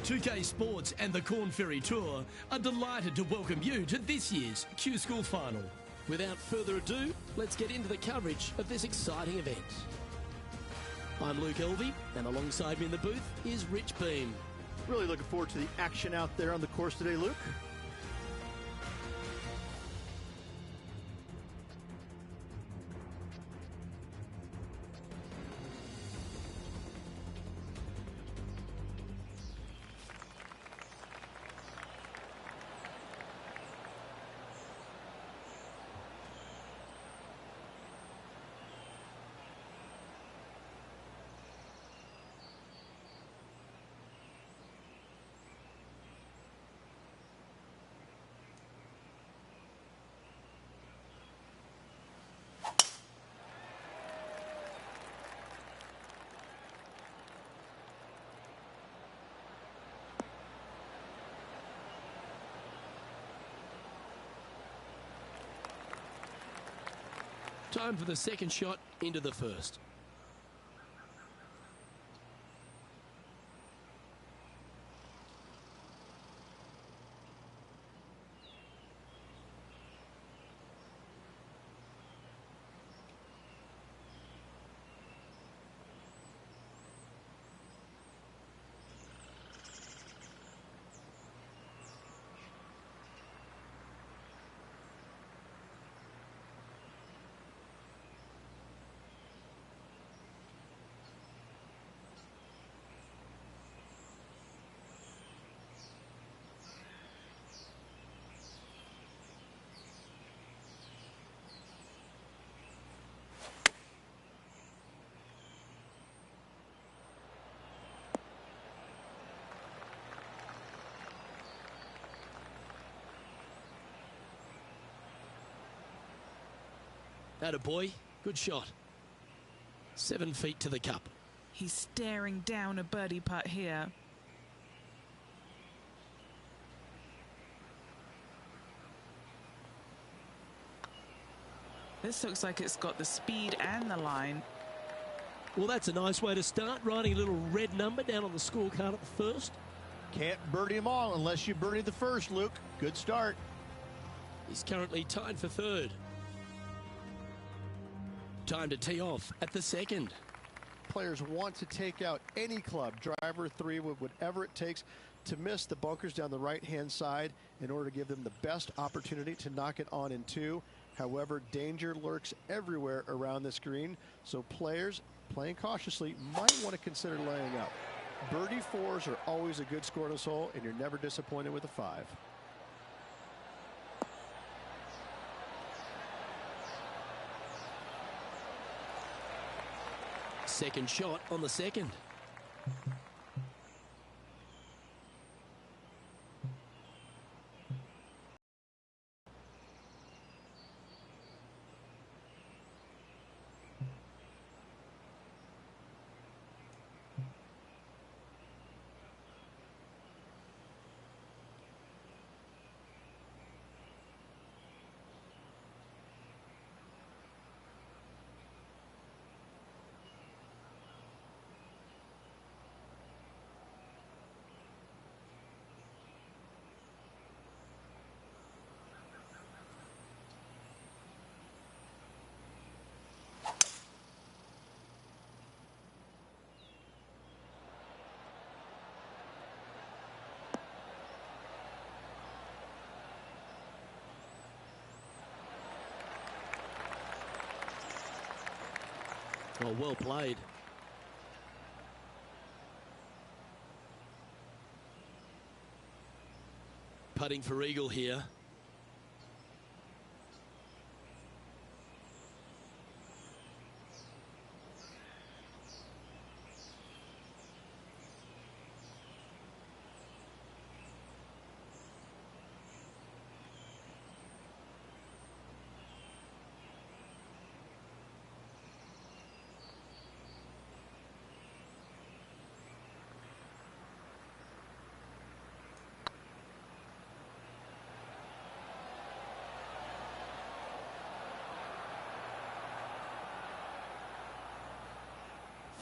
2K Sports and the Corn Ferry Tour are delighted to welcome you to this year's Q School Final. Without further ado, let's get into the coverage of this exciting event. I'm Luke Elvey, and alongside me in the booth is Rich Beam. Really looking forward to the action out there on the course today, Luke. Time for the second shot into the first. Atta boy, good shot. 7 feet to the cup. He's staring down a birdie putt here. This looks like it's got the speed and the line. Well, that's a nice way to start, writing a little red number down on the scorecard at the first. Can't birdie them all unless you birdie the first, Luke. Good start. He's currently tied for third. Time to tee off at the second. Players want to take out any club, driver, three, wood, whatever it takes to miss the bunkers down the right-hand side in order to give them the best opportunity to knock it on in two. However, danger lurks everywhere around this green, so players playing cautiously might want to consider laying up. Birdie fours are always a good score in this hole, and you're never disappointed with a five. Second shot on the second. Oh, well played. Putting for eagle here.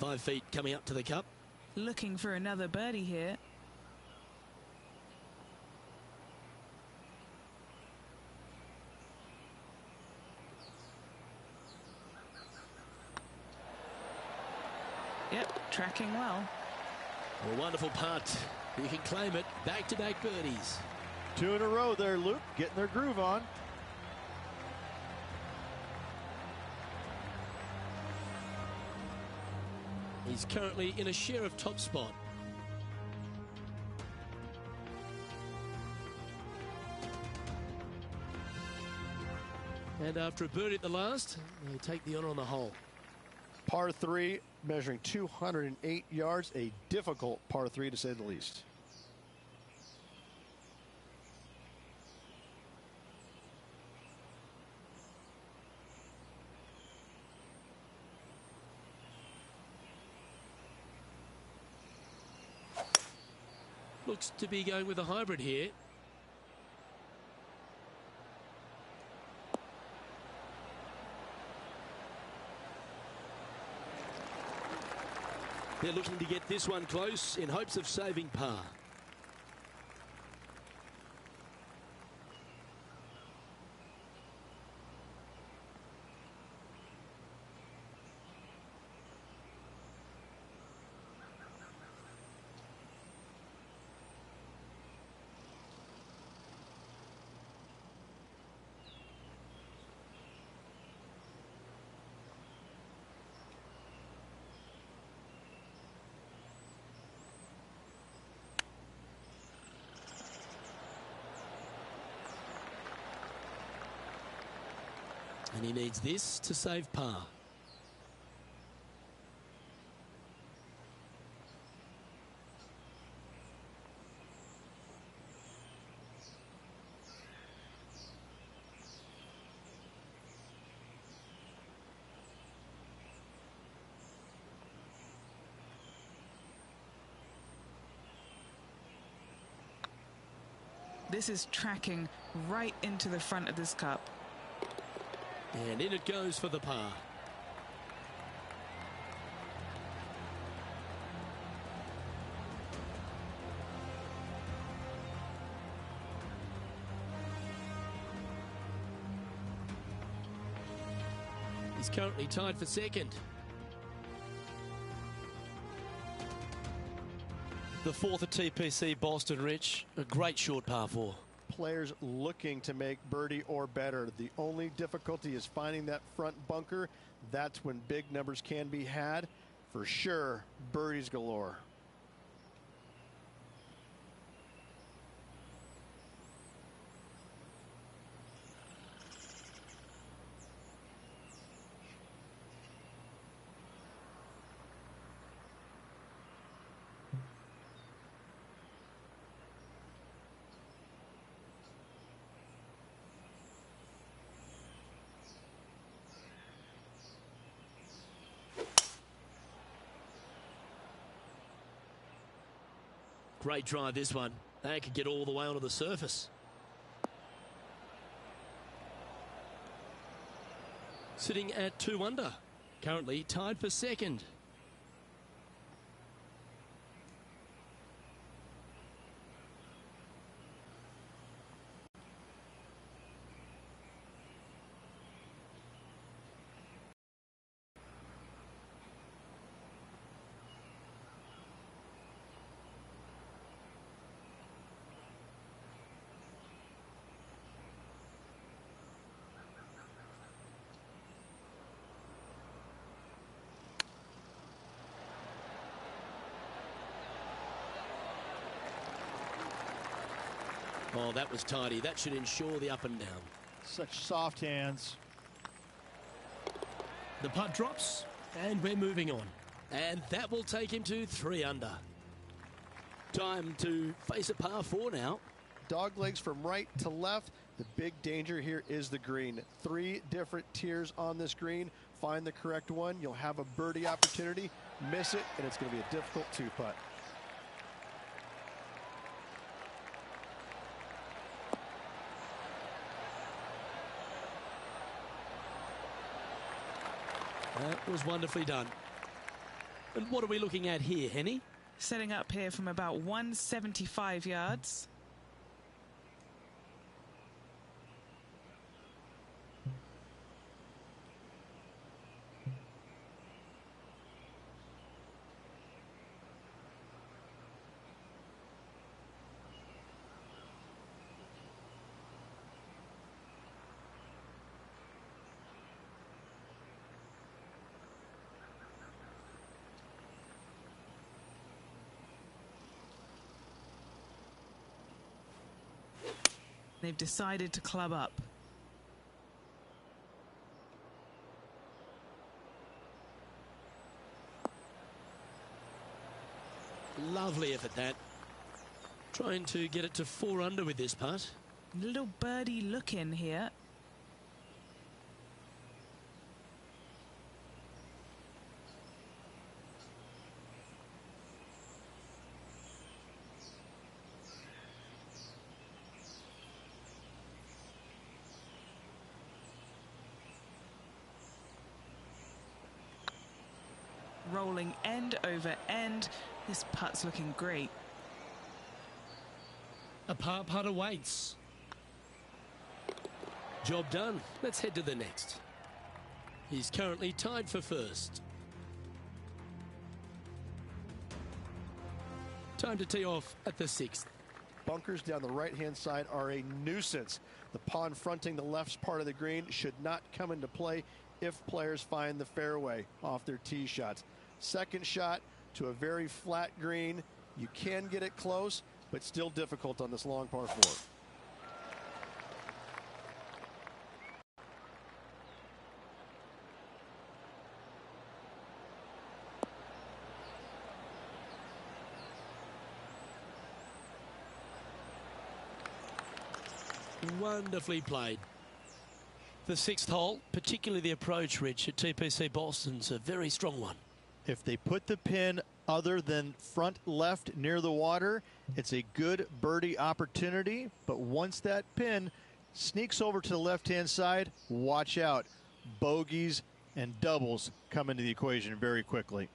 .5 feet coming up to the cup. Looking for another birdie here. Yep, tracking well. A wonderful putt. You can claim it. Back-to-back birdies. 2 in a row there, Luke, getting their groove on. He's currently in a share of top spot. And after a birdie at the last, they take the honour on the hole. Par 3, measuring 208 yards, a difficult par 3 to say the least. Looks to be going with a hybrid here. They're looking to get this one close in hopes of saving par. And he needs this to save par. This is tracking right into the front of this cup. And in it goes for the par. He's currently tied for second. The fourth at TPC Boston, Rich. A great short par 4. Players looking to make birdie or better. The only difficulty is finding that front bunker. That's when big numbers can be had. For sure, birdies galore. Great drive, this one. They could get all the way onto the surface. Sitting at 2 under. Currently tied for second. Oh, that was tidy. That should ensure the up and down. Such soft hands. The putt drops, and we're moving on. And that will take him to 3 under. Time to face a par 4 now. Dog legs from right to left. The big danger here is the green. 3 different tiers on this green. Find the correct one. You'll have a birdie opportunity. Miss it, and it's going to be a difficult 2-putt. That was wonderfully done. And what are we looking at here, Henny? Setting up here from about 175 yards. They've decided to club up. Lovely effort that. Trying to get it to 4 under with this putt. Little birdie look in here. Rolling end over end. This putt's looking great. A par putt awaits. Job done. Let's head to the next. He's currently tied for first. Time to tee off at the 6th. Bunkers down the right-hand side are a nuisance. The pond fronting the left part of the green should not come into play if players find the fairway off their tee shots. Second shot to a very flat green. You can get it close, but still difficult on this long par 4. Wonderfully played. The 6th hole, particularly the approach, Rich, at TPC Boston's a very strong one. If they put the pin other than front left near the water, it's a good birdie opportunity. But once that pin sneaks over to the left-hand side, watch out. Bogeys and doubles come into the equation very quickly.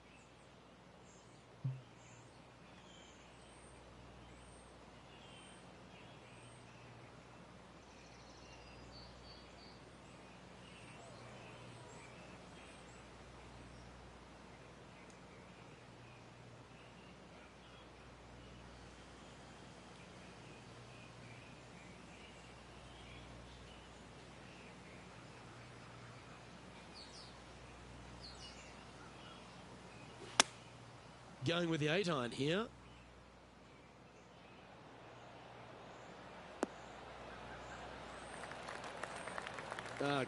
Going with the 8-iron here.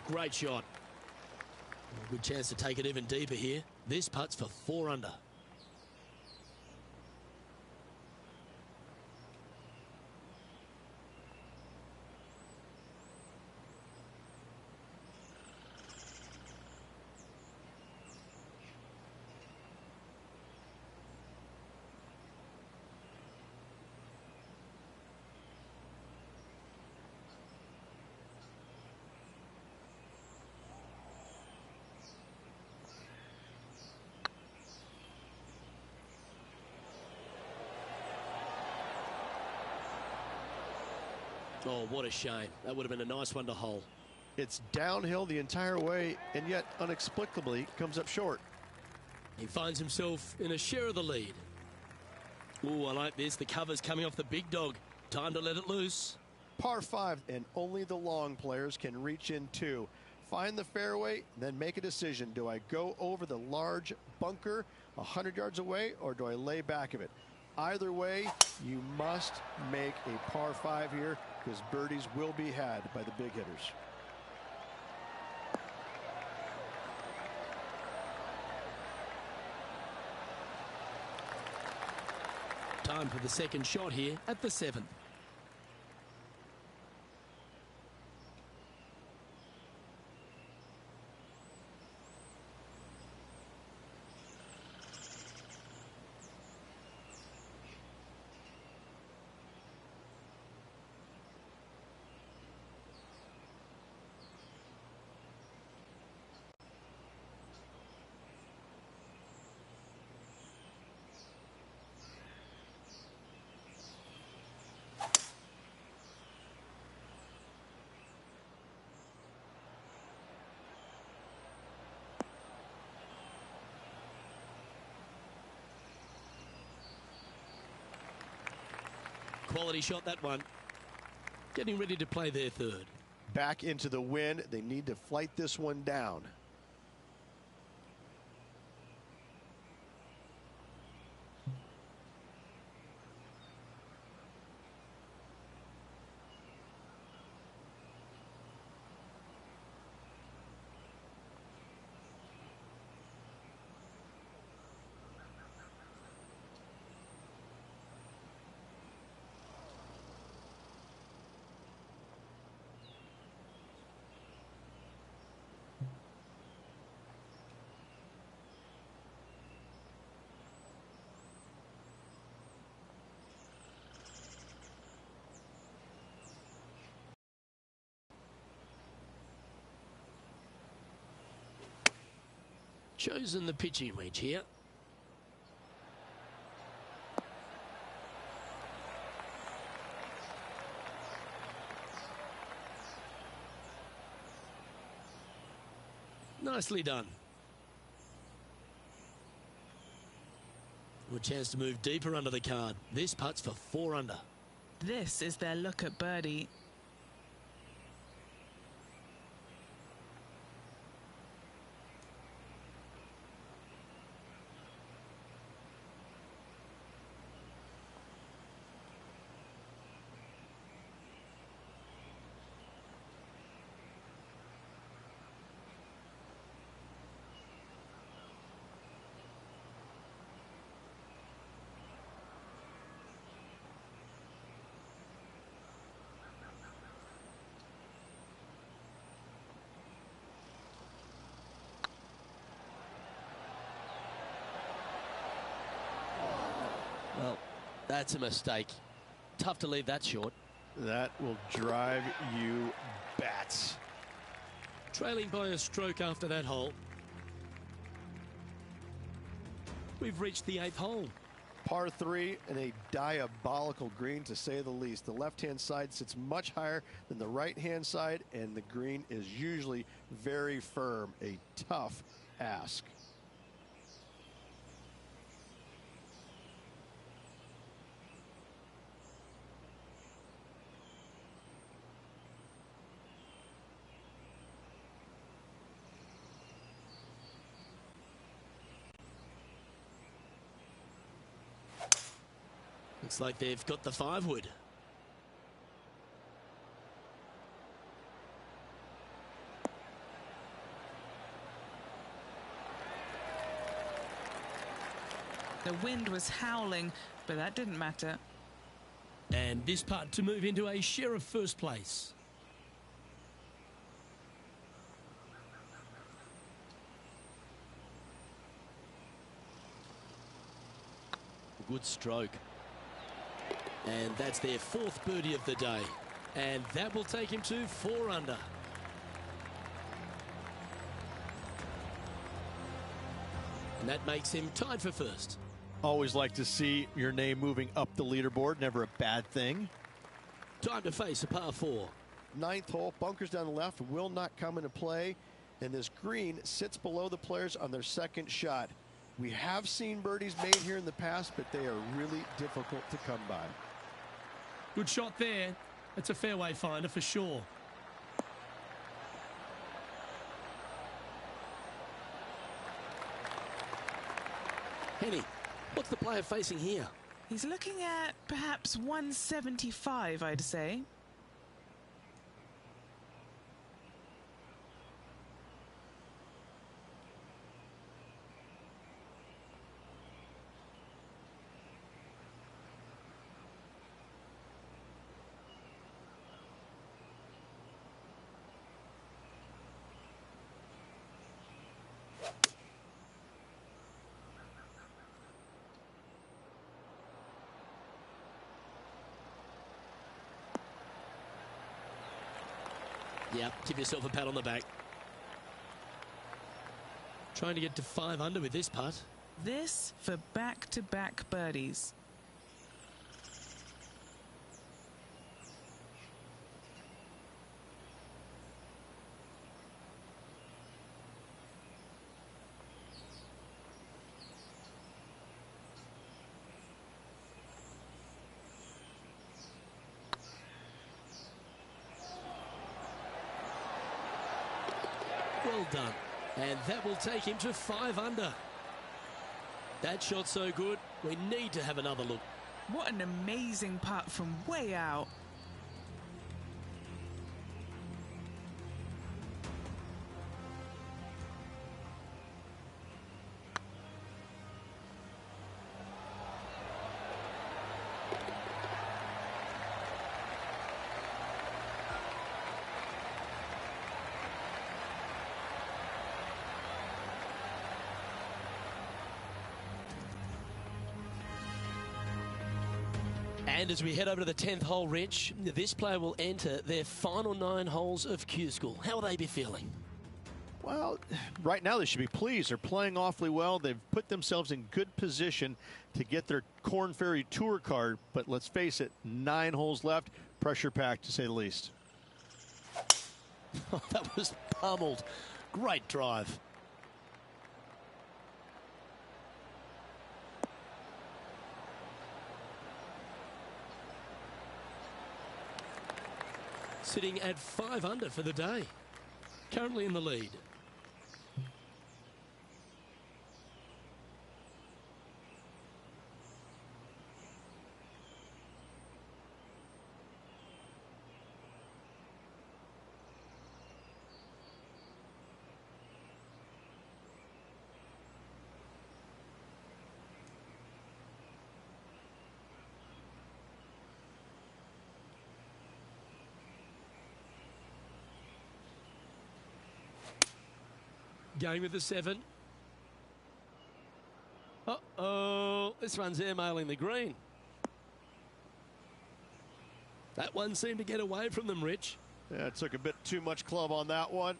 Great shot. Good chance to take it even deeper here. This putt's for 4 under. Oh, what a shame. That would have been a nice one to hole. It's downhill the entire way, and yet inexplicably comes up short. He finds himself in a share of the lead. Ooh, I like this. The cover's coming off the big dog. Time to let it loose. Par 5, and only the long players can reach in 2. Find the fairway, then make a decision. Do I go over the large bunker 100 yards away, or do I lay back of it? Either way, you must make a par 5 here, because birdies will be had by the big hitters. Time for the second shot here at the 7th. Quality shot, that one. Getting ready to play their third. Back into the wind. They need to flight this one down. Chosen the pitching wedge here. Nicely done. Good chance to move deeper under the card. This putt's for 4 under. This is their look at birdie. Well, that's a mistake. Tough to leave that short. That will drive you bats. Trailing by a stroke after that hole. We've reached the 8th hole. Par 3 and a diabolical green, to say the least. The left-hand side sits much higher than the right-hand side, and the green is usually very firm. A tough ask. Looks like they've got the 5-wood. The wind was howling, but that didn't matter. And this putt to move into a share of first place. Good stroke. And that's their 4th birdie of the day. And that will take him to 4 under. And that makes him tied for first. Always like to see your name moving up the leaderboard. Never a bad thing. Time to face a par 4. 9th hole, bunkers down the left will not come into play, and this green sits below the players on their 2nd shot. We have seen birdies made here in the past, but they are really difficult to come by. Good shot there. It's a fairway finder for sure. Henny, what's the player facing here? He's looking at perhaps 175, I'd say. Yeah, give yourself a pat on the back. Trying to get to 5 under with this putt. This for back-to-back birdies. Well done. And that will take him to 5 under. That shot so good, we need to have another look. What an amazing putt from way out. And as we head over to the 10th hole, Rich, this player will enter their final 9 holes of Q School. How will they be feeling? Well, right now they should be pleased. They're playing awfully well. They've put themselves in good position to get their Korn Ferry Tour card. But let's face it, 9 holes left. Pressure packed, to say the least. That was pummeled. Great drive. Sitting at 5 under for the day. Currently in the lead. Going with the 7. Uh-oh. This one's airmailing the green. That one seemed to get away from them, Rich. Yeah, it took a bit too much club on that one.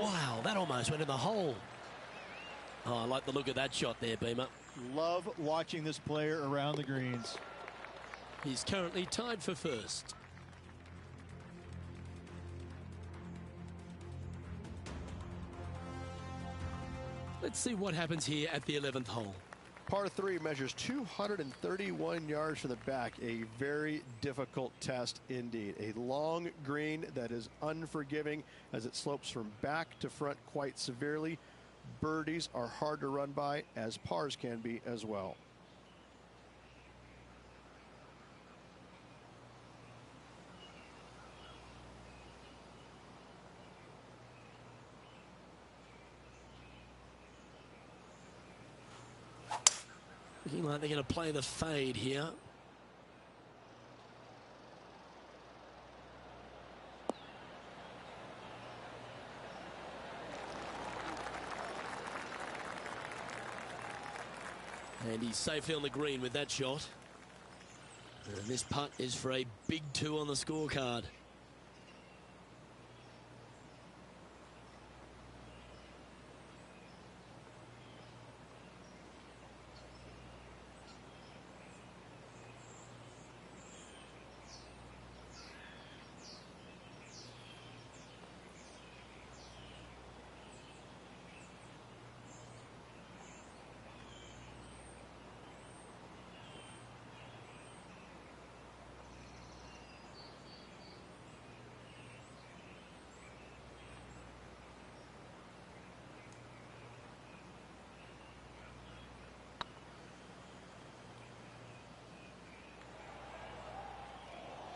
Wow, that almost went in the hole. Oh, I like the look of that shot there, Beamer. Love watching this player around the greens. He's currently tied for first. Let's see what happens here at the 11th hole. Par 3 measures 231 yards from the back. A very difficult test indeed. A long green that is unforgiving as it slopes from back to front quite severely. Birdies are hard to run by, as pars can be as well. Looking like they're going to play the fade here. And he's safely on the green with that shot. And this putt is for a big 2 on the scorecard.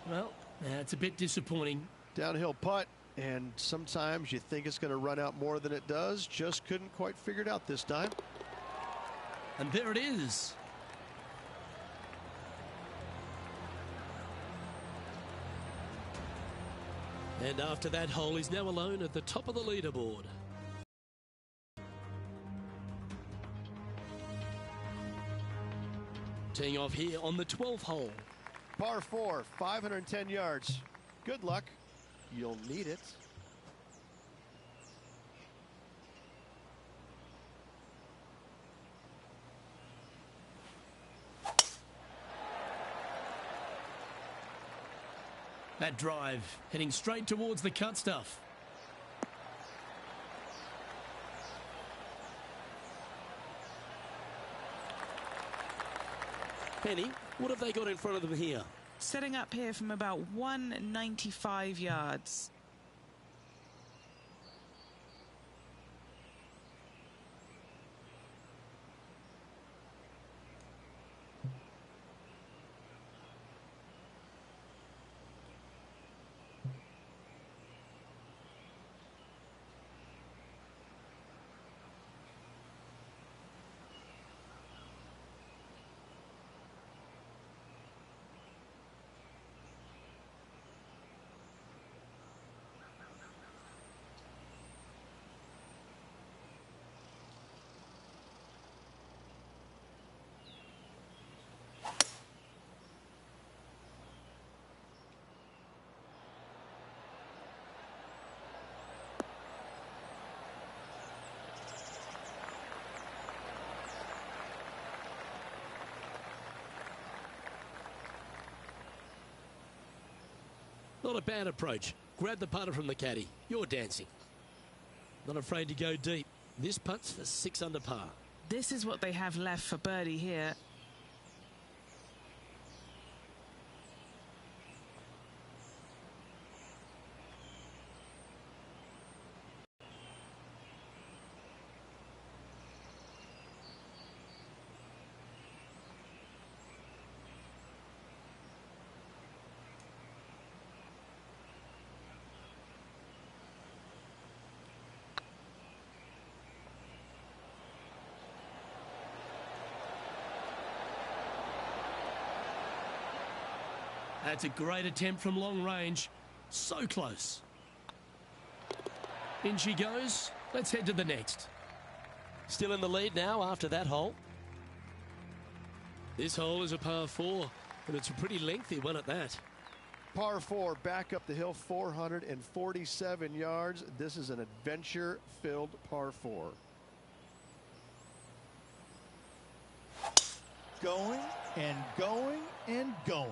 Well, that's a bit disappointing. Downhill putt, and sometimes you think it's going to run out more than it does. Just couldn't quite figure it out this time. And there it is. And after that hole, he's now alone at the top of the leaderboard. Teeing off here on the 12th hole. Par 4, 510 yards. Good luck. You'll need it. That drive heading straight towards the cut stuff. Penny, what have they got in front of them here? Setting up here from about 195 yards. Not a bad approach. Grab the putter from the caddy. You're dancing. Not afraid to go deep. This putt's for 6 under par. This is what they have left for birdie here. That's a great attempt from long range. So close. In she goes. Let's head to the next. Still in the lead now after that hole. This hole is a par 4, and it's a pretty lengthy one at that. Par 4 back up the hill, 447 yards. This is an adventure-filled par 4. Going and going and going.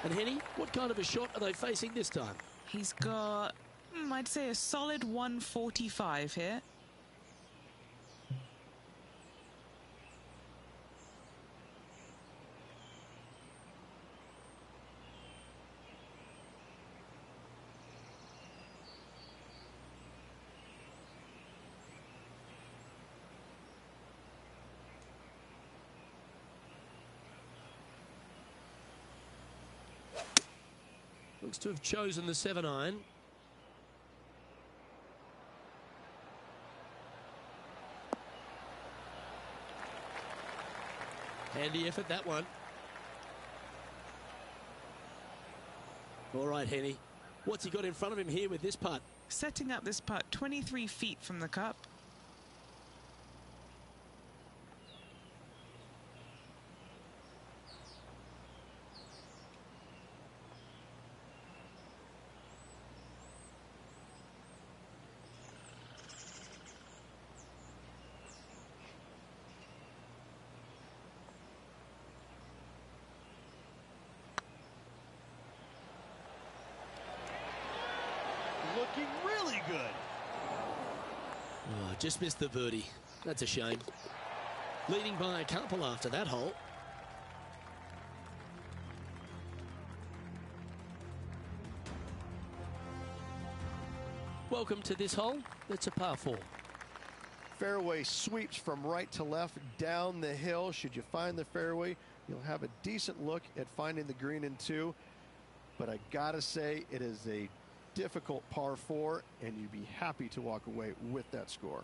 And Henny, what kind of a shot are they facing this time? He's got, I'd say, a solid 145 here. Looks to have chosen the 7-iron. Handy effort, that one. All right, Henny. What's he got in front of him here with this putt? Setting up this putt 23 feet from the cup. Looking really good. Oh, just missed the birdie. That's a shame. Leading by a couple after that hole. Welcome to this hole. It's a par 4. Fairway sweeps from right to left down the hill. Should you find the fairway, you'll have a decent look at finding the green in 2. But I gotta say, it is a difficult par 4, and you'd be happy to walk away with that score.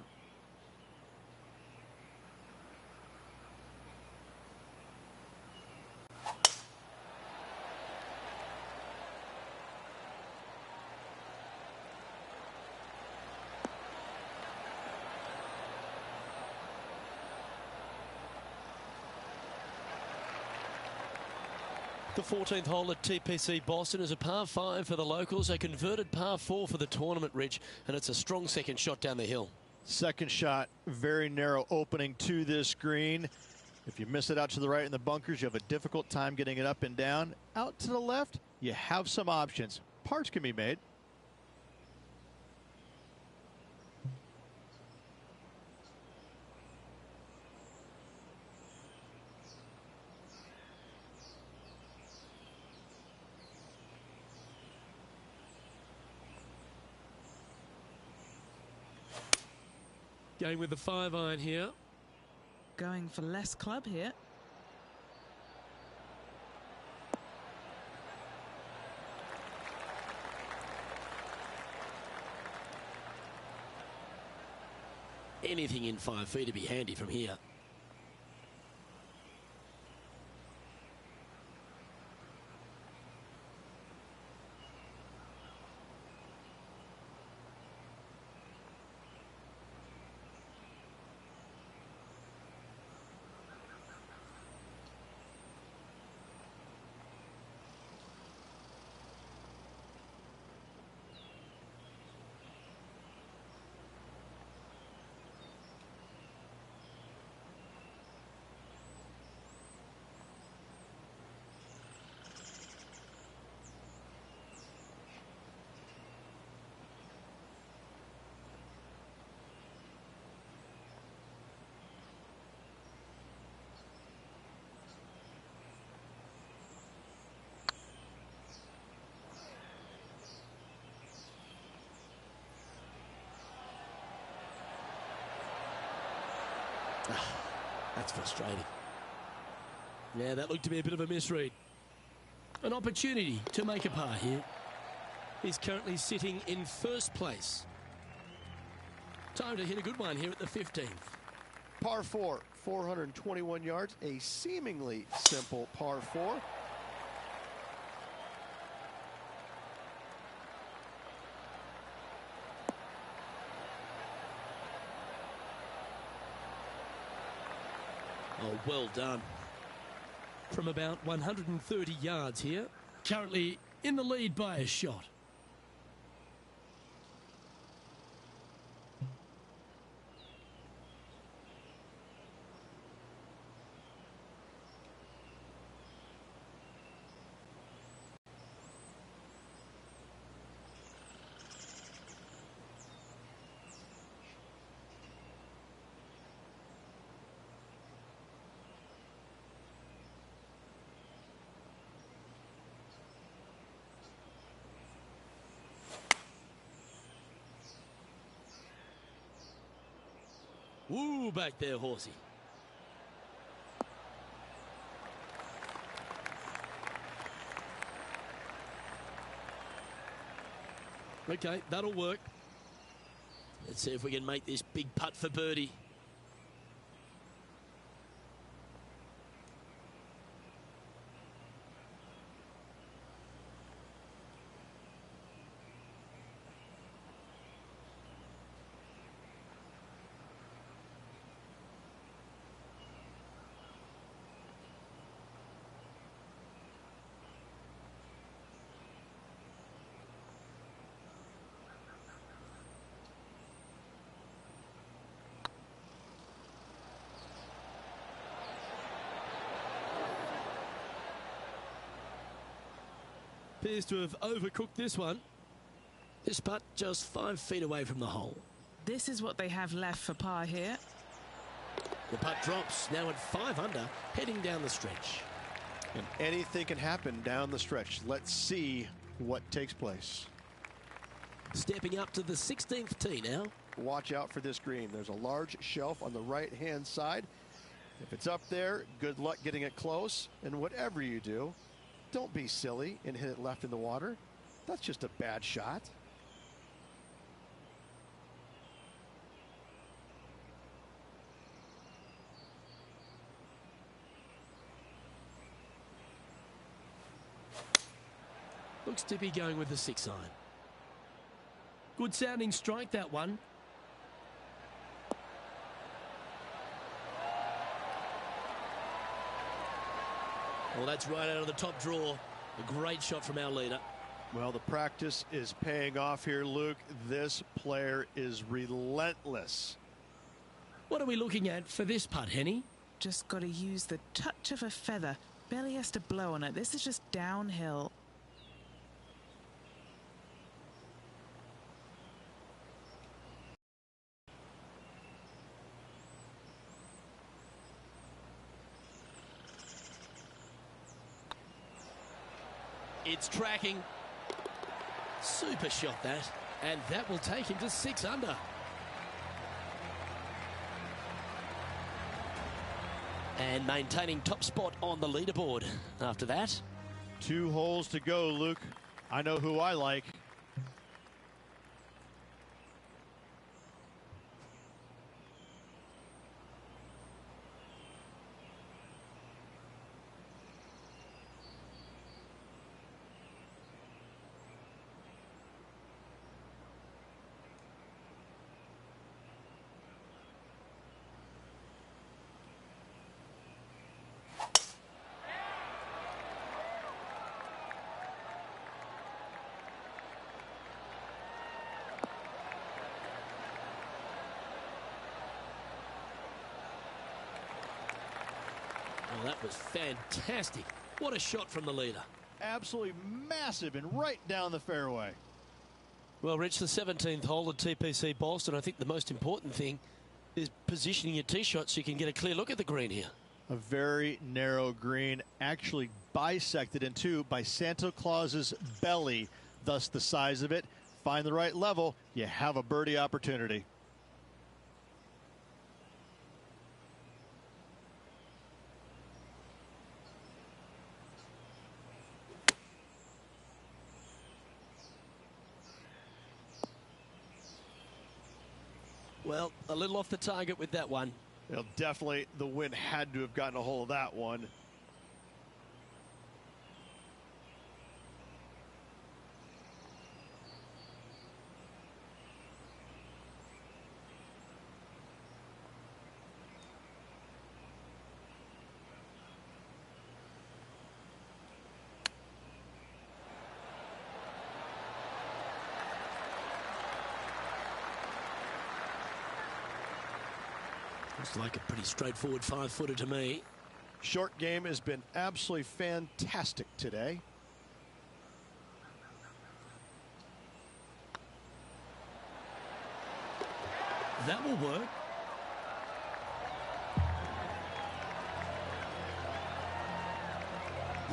The 14th hole at TPC Boston is a par 5 for the locals, a converted par 4 for the tournament, Rich, and it's a strong second shot down the hill. Second shot, very narrow opening to this green. If you miss it out to the right in the bunkers, you have a difficult time getting it up and down. Out to the left, you have some options. Parts can be made. Going with the 5-iron here. Going for less club here. Anything in 5 feet to be handy from here. That's frustrating. Yeah, that looked to be a bit of a misread. An opportunity to make a par here. He's currently sitting in first place. Time to hit a good one here at the 15th. Par 4, 421 yards, a seemingly simple par 4. Oh, well done. From about 130 yards here. Currently in the lead by a shot. Woo, back there, Horsey. Okay, that'll work. Let's see if we can make this big putt for birdie. Appears to have overcooked this one. This putt just 5 feet away from the hole. This is what they have left for par here. The putt drops, now at 5 under, heading down the stretch. And anything can happen down the stretch. Let's see what takes place. Stepping up to the 16th tee now. Watch out for this green. There's a large shelf on the right-hand side. If it's up there, good luck getting it close. And whatever you do, don't be silly and hit it left in the water. That's just a bad shot. Looks to be going with the 6 iron. Good sounding strike, that one. Well, that's right out of the top draw. A great shot from our leader. Well, the practice is paying off here, Luke. This player is relentless. What are we looking at for this putt, Henny? Just got to use the touch of a feather. Barely has to blow on it. This is just downhill. It's tracking. Super shot that. And that will take him to 6 under. And maintaining top spot on the leaderboard after that. 2 holes to go, Luke. I know who I like. Oh, that was fantastic. What a shot from the leader. Absolutely massive and right down the fairway. Well, Rich, the 17th hole at TPC Boston, I think the most important thing is positioning your tee shot so you can get a clear look at the green here. A very narrow green, actually bisected in two by Santa Claus's belly, thus the size of it. Find the right level, you have a birdie opportunity. Well, a little off the target with that one. Well, definitely the wind had to have gotten a hold of that one. Looks like a pretty straightforward 5-footer to me. Short game has been absolutely fantastic today. That will work.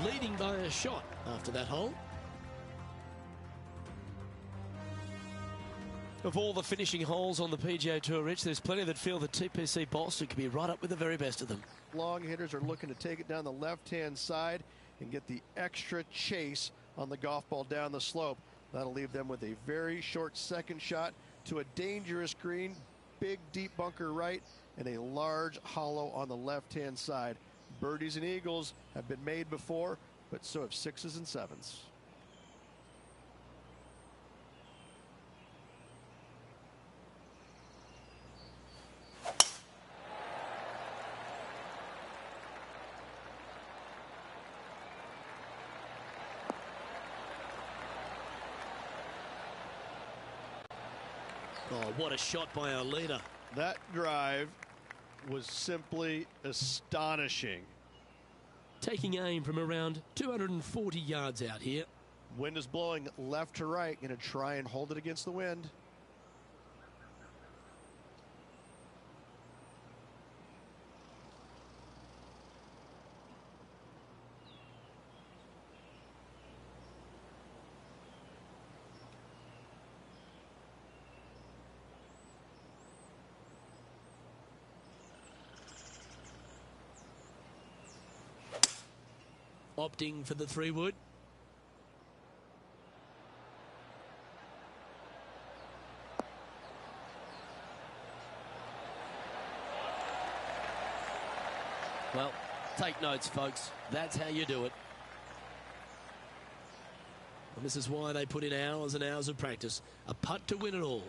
Leading by a shot after that hole. Of all the finishing holes on the PGA Tour, Rich, there's plenty that feel that TPC Boston could be right up with the very best of them. Long hitters are looking to take it down the left-hand side and get the extra chase on the golf ball down the slope. That'll leave them with a very short second shot to a dangerous green, big deep bunker right, and a large hollow on the left-hand side. Birdies and eagles have been made before, but so have 6s and 7s. Oh, what a shot by our leader. That drive was simply astonishing. Taking aim from around 240 yards out here. Wind is blowing left to right. Going to try and hold it against the wind. Opting for the 3-wood. Well, take notes, folks. That's how you do it. And this is why they put in hours and hours of practice. A putt to win it all.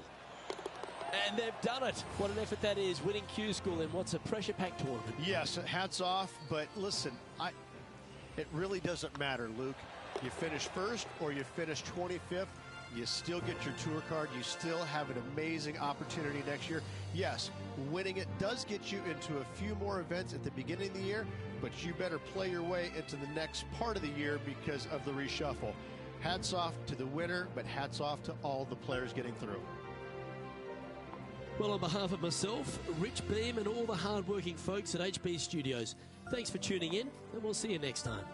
And they've done it. What an effort that is, winning Q School in what's a pressure-packed tournament. Yes, hats off, but listen, it really doesn't matter, Luke. You finish first or you finish 25th, you still get your tour card. You still have an amazing opportunity next year. Yes, winning it does get you into a few more events at the beginning of the year, but you better play your way into the next part of the year because of the reshuffle. Hats off to the winner, but hats off to all the players getting through. Well, on behalf of myself, Rich Beam, and all the hard-working folks at HB Studios, thanks for tuning in, and we'll see you next time.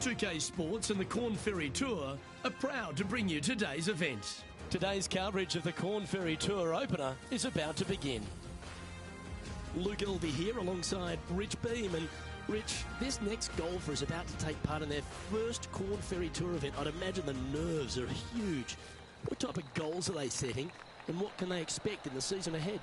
2K Sports and the Corn Ferry Tour are proud to bring you today's event. Today's coverage of the Corn Ferry Tour opener is about to begin. Luke Elvey here alongside Rich Beam. And Rich, this next golfer is about to take part in their first Corn Ferry Tour event. I'd imagine the nerves are huge. What type of goals are they setting, and what can they expect in the season ahead?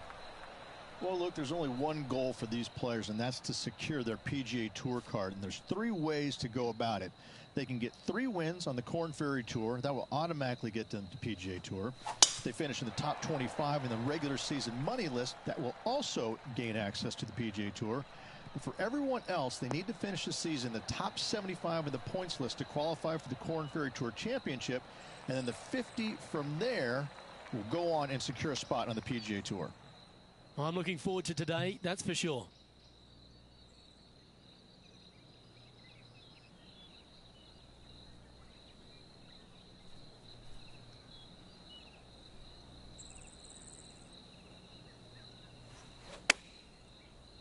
Well, look, there's only one goal for these players, and that's to secure their PGA Tour card. And there's 3 ways to go about it. They can get 3 wins on the Corn Ferry Tour. That will automatically get them to PGA Tour. If they finish in the top 25 in the regular season money list, that will also gain access to the PGA Tour. But for everyone else, they need to finish the season in the top 75 in the points list to qualify for the Corn Ferry Tour Championship. And then the 50 from there will go on and secure a spot on the PGA Tour. I'm looking forward to today, that's for sure.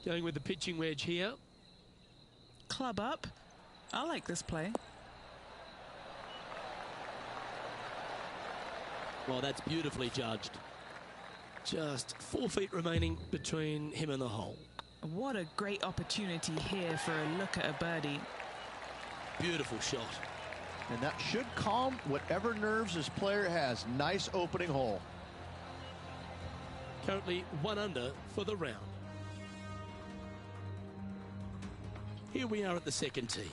Going with the pitching wedge here. Club up. I like this play. Well, that's beautifully judged. Just 4 feet remaining between him and the hole. What a great opportunity here for a look at a birdie. Beautiful shot. And that should calm whatever nerves this player has. Nice opening hole. Currently 1 under for the round. Here we are at the second tee.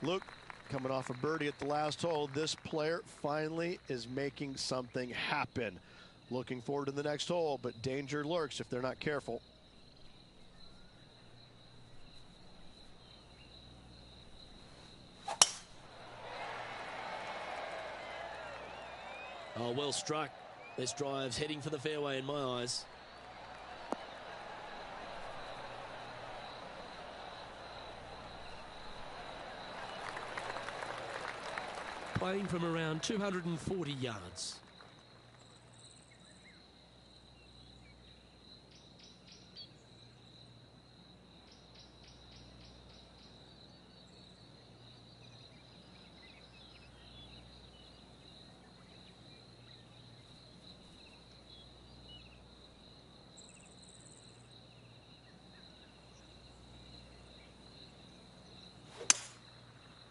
Look, coming off a birdie at the last hole, this player finally is making something happen. Looking forward to the next hole, but danger lurks if they're not careful. Oh, well struck. This drive's heading for the fairway in my eyes. Playing from around 240 yards.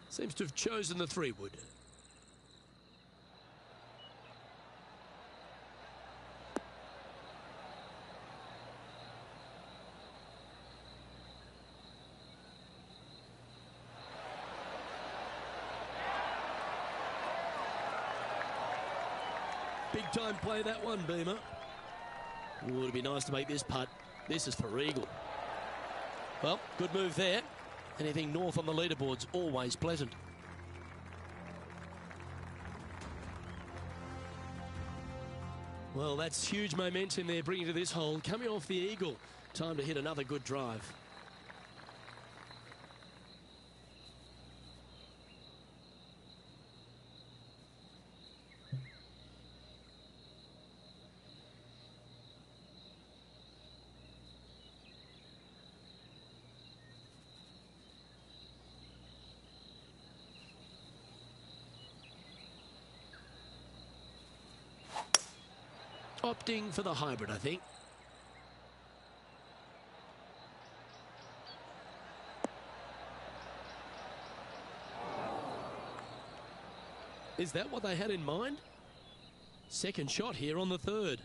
Seems to have chosen the 3-wood. Big time play that one, Beamer. Ooh, it'd be nice to make this putt. This is for eagle. Well, good move there. Anything north on the leaderboard's always pleasant. Well, that's huge momentum they're bringing to this hole. Coming off the eagle. Time to hit another good drive. Opting for the hybrid, I think. Is that what they had in mind? Second shot here on the 3rd.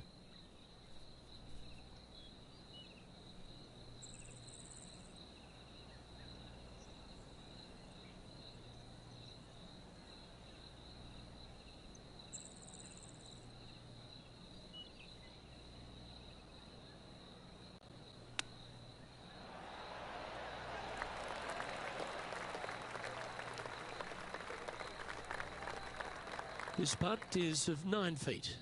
This putt is of 9 feet.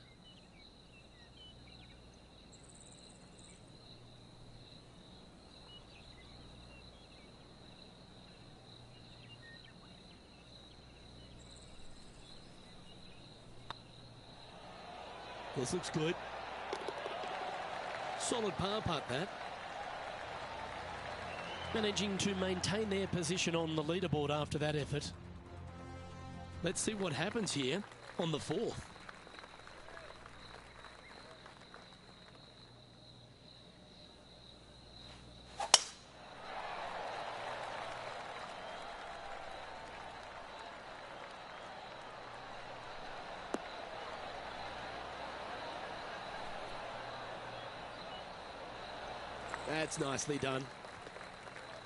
This looks good. Solid par putt, that. Managing to maintain their position on the leaderboard after that effort. Let's see what happens here on the 4th. That's nicely done.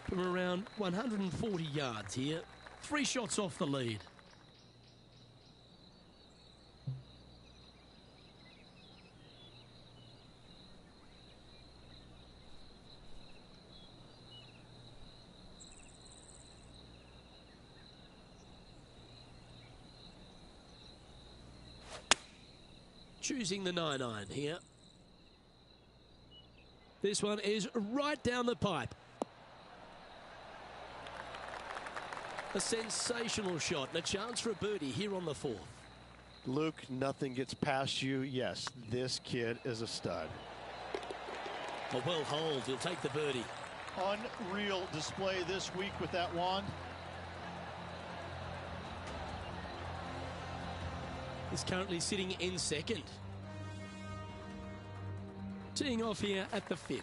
From around 140 yards here, 3 shots off the lead. Choosing the 9-iron here. This one is right down the pipe. A sensational shot and a chance for a birdie here on the 4th. Luke, nothing gets past you. Yes, this kid is a stud. A well holed. He'll take the birdie. Unreal display this week with that wand. He's currently sitting in 2nd. Teeing off here at the 5th.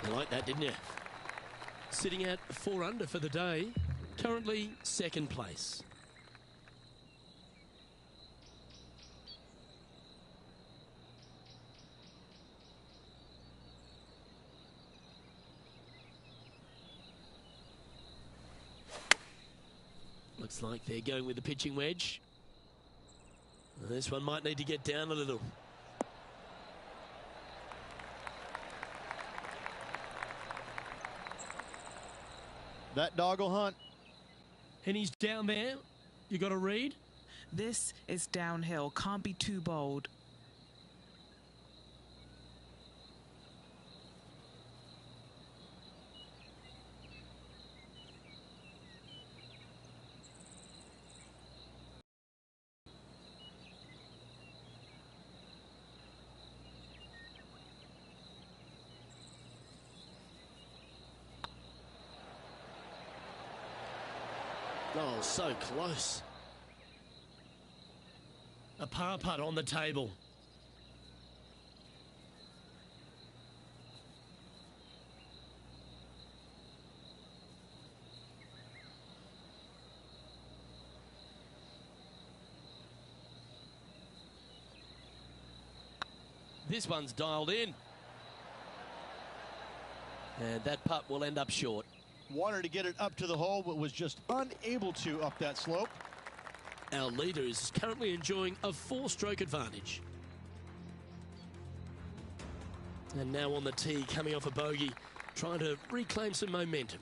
You like that, didn't you? Sitting at 4 under for the day, currently 2nd place. Looks like they're going with the pitching wedge. This one might need to get down a little. That dog will hunt. And he's down there. You got to read. This is downhill. Can't be too bold. Oh, so close. A par putt on the table. This one's dialed in. And that putt will end up short. Wanted to get it up to the hole, but was just unable to up that slope. Our leader is currently enjoying a 4-stroke advantage. And now on the tee, coming off a bogey, trying to reclaim some momentum.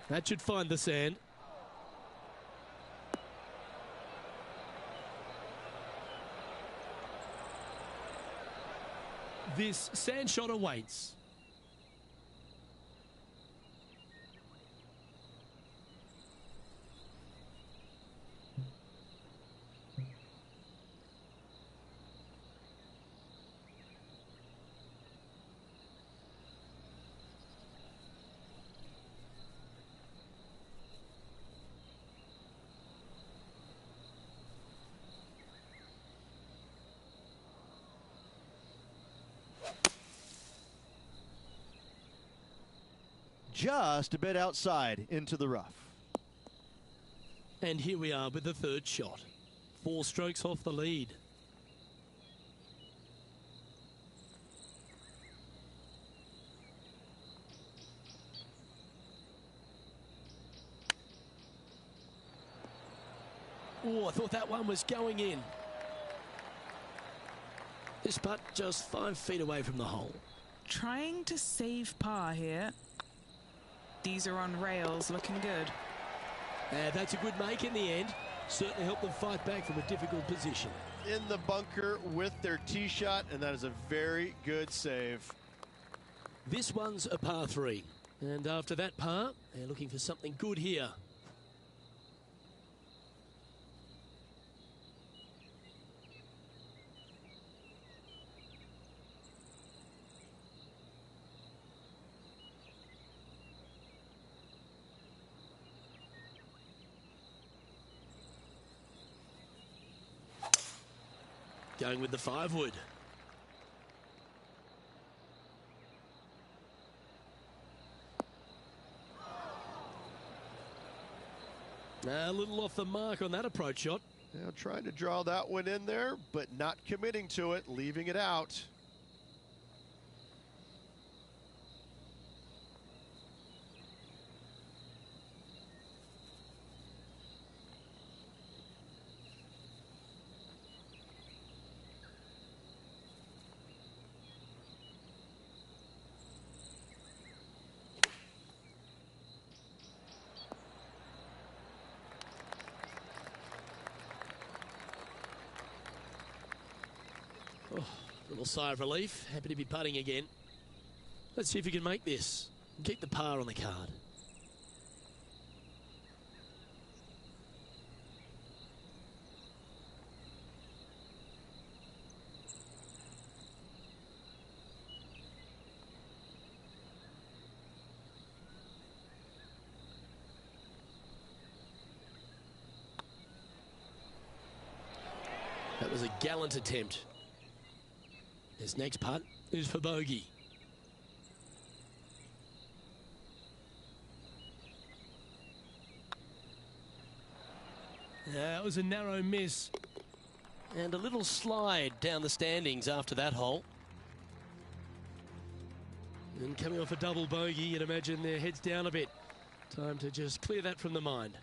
That should find the sand. This sand shot awaits. Just a bit outside into the rough. And here we are with the 3rd shot. 4 strokes off the lead. Oh, I thought that one was going in. This putt just 5 feet away from the hole. Trying to save par here. These are on rails, looking good. That's a good make in the end. Certainly helped them fight back from a difficult position. In the bunker with their tee shot, and that is a very good save. This one's a par 3. And after that par, they're looking for something good here. Going with the 5-wood. A little off the mark on that approach shot. Now trying to draw that one in there, but not committing to it, leaving it out. Oh, little sigh of relief. Happy to be putting again. Let's see if we can make this and keep the par on the card. That was a gallant attempt. This next putt is for bogey. That was a narrow miss. And a little slide down the standings after that hole. And coming off a double bogey, you'd imagine their heads down a bit. Time to just clear that from the mind.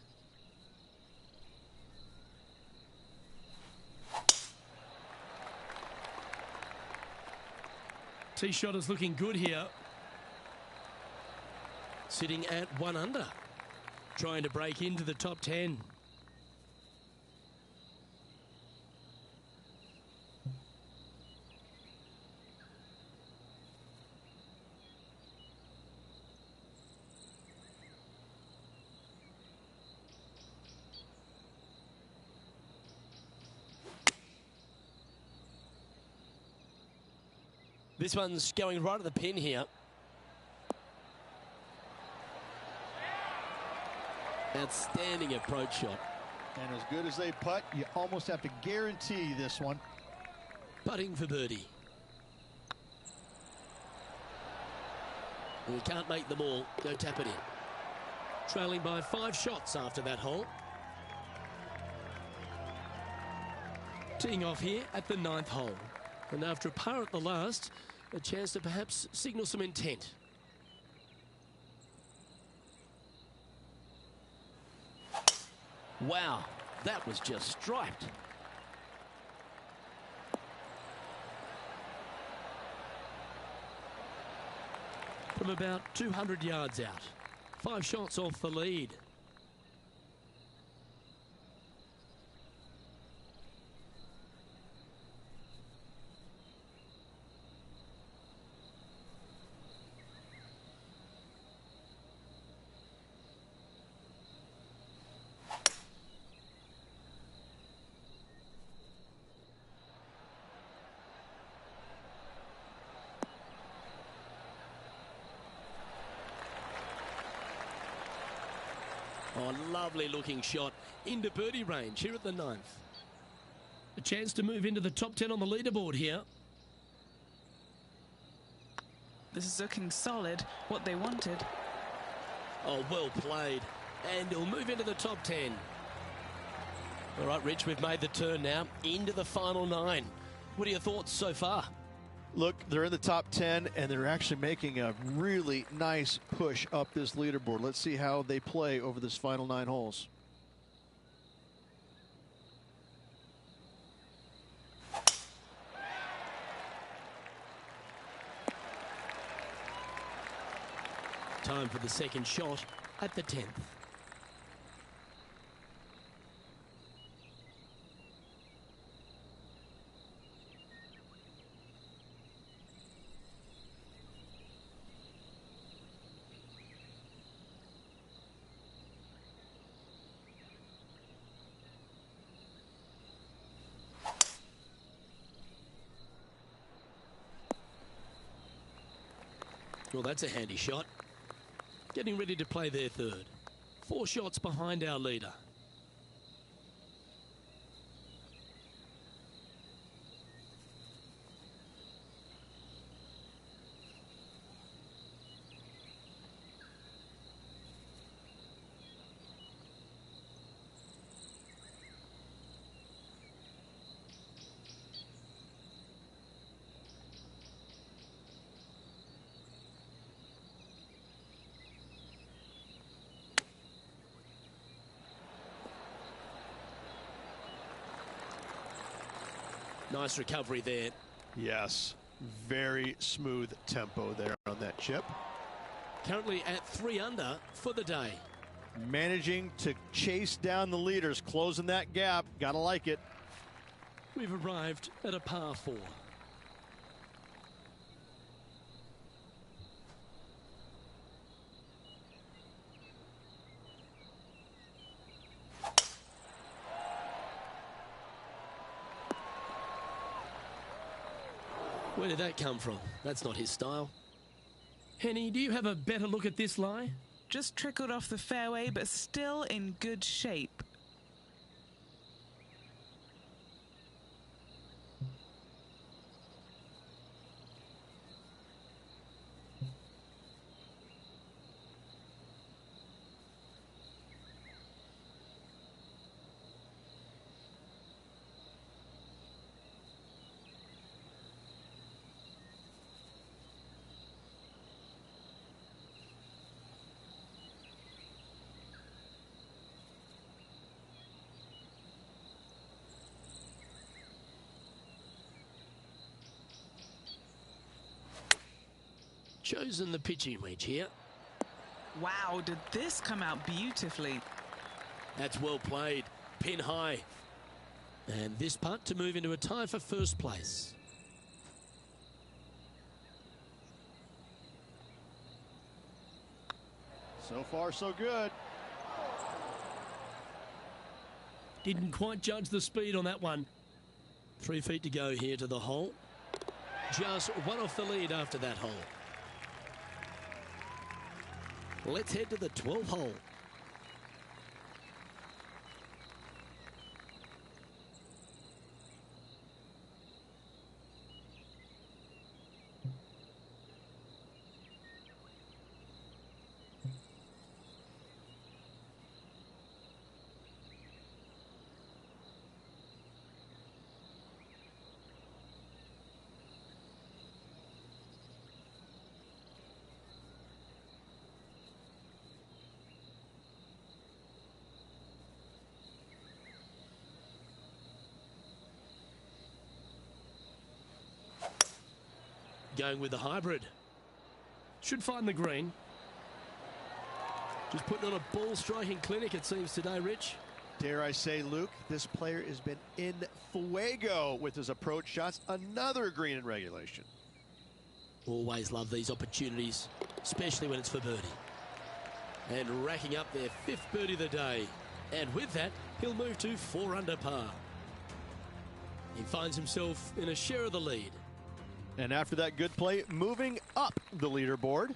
Tee shot is looking good here. Sitting at 1 under. Trying to break into the top 10. This one's going right at the pin here. Outstanding approach shot. And as good as they putt, you almost have to guarantee this one. Putting for birdie. We can't make them all. Go tap it in. Trailing by 5 shots after that hole. Teeing off here at the 9th hole. And after a par at the last, a chance to perhaps signal some intent. Wow, that was just striped. From about 200 yards out. 5 shots off the lead. Oh, lovely looking shot into birdie range here at the 9th. A chance to move into the top 10 on the leaderboard here. This is looking solid, what they wanted. Oh, well played. And he'll move into the top 10. All right, Rich, we've made the turn now into the final 9. What are your thoughts so far? Look, they're in the top 10, and they're actually making a really nice push up this leaderboard. Let's see how they play over this final 9 holes. Time for the second shot at the 10th. Well, that's a handy shot. Getting ready to play their third. 4 shots behind our leader. Nice recovery there. Yes, very smooth tempo there on that chip. Currently at 3 under for the day. Managing to chase down the leaders, closing that gap. Gotta like it. We've arrived at a par 4. Where did that come from? That's not his style. Henny, do you have a better look at this lie? Just trickled off the fairway, but still in good shape. Chosen the pitching wedge here. Wow, did this come out beautifully. That's well played. Pin high. And this putt to move into a tie for first place. So far, so good. Didn't quite judge the speed on that one. 3 feet to go here to the hole. Just 1 off the lead after that hole. Let's head to the 12th hole. Going with the hybrid. Should find the green. Just putting on a ball striking clinic, it seems, today, Rich. Dare I say, Luke, this player has been in fuego with his approach shots. Another green in regulation. Always love these opportunities, especially when it's for birdie. And racking up their 5th birdie of the day. And with that, he'll move to 4 under par. He finds himself in a share of the lead. And after that good play, moving up the leaderboard.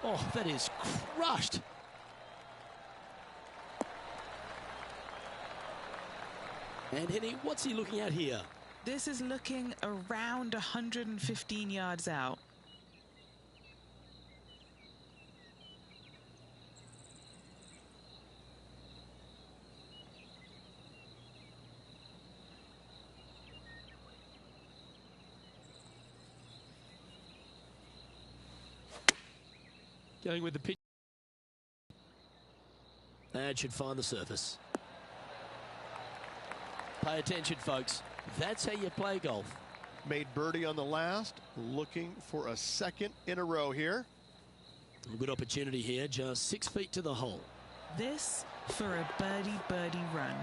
Oh, that is crushed. And Henny, what's he looking at here? This is looking around 115 yards out. Going with the pitch. That should find the surface. Pay attention, folks. That's how you play golf. Made birdie on the last, looking for a second in a row here. A good opportunity here, just 6 feet to the hole. This for a birdie run.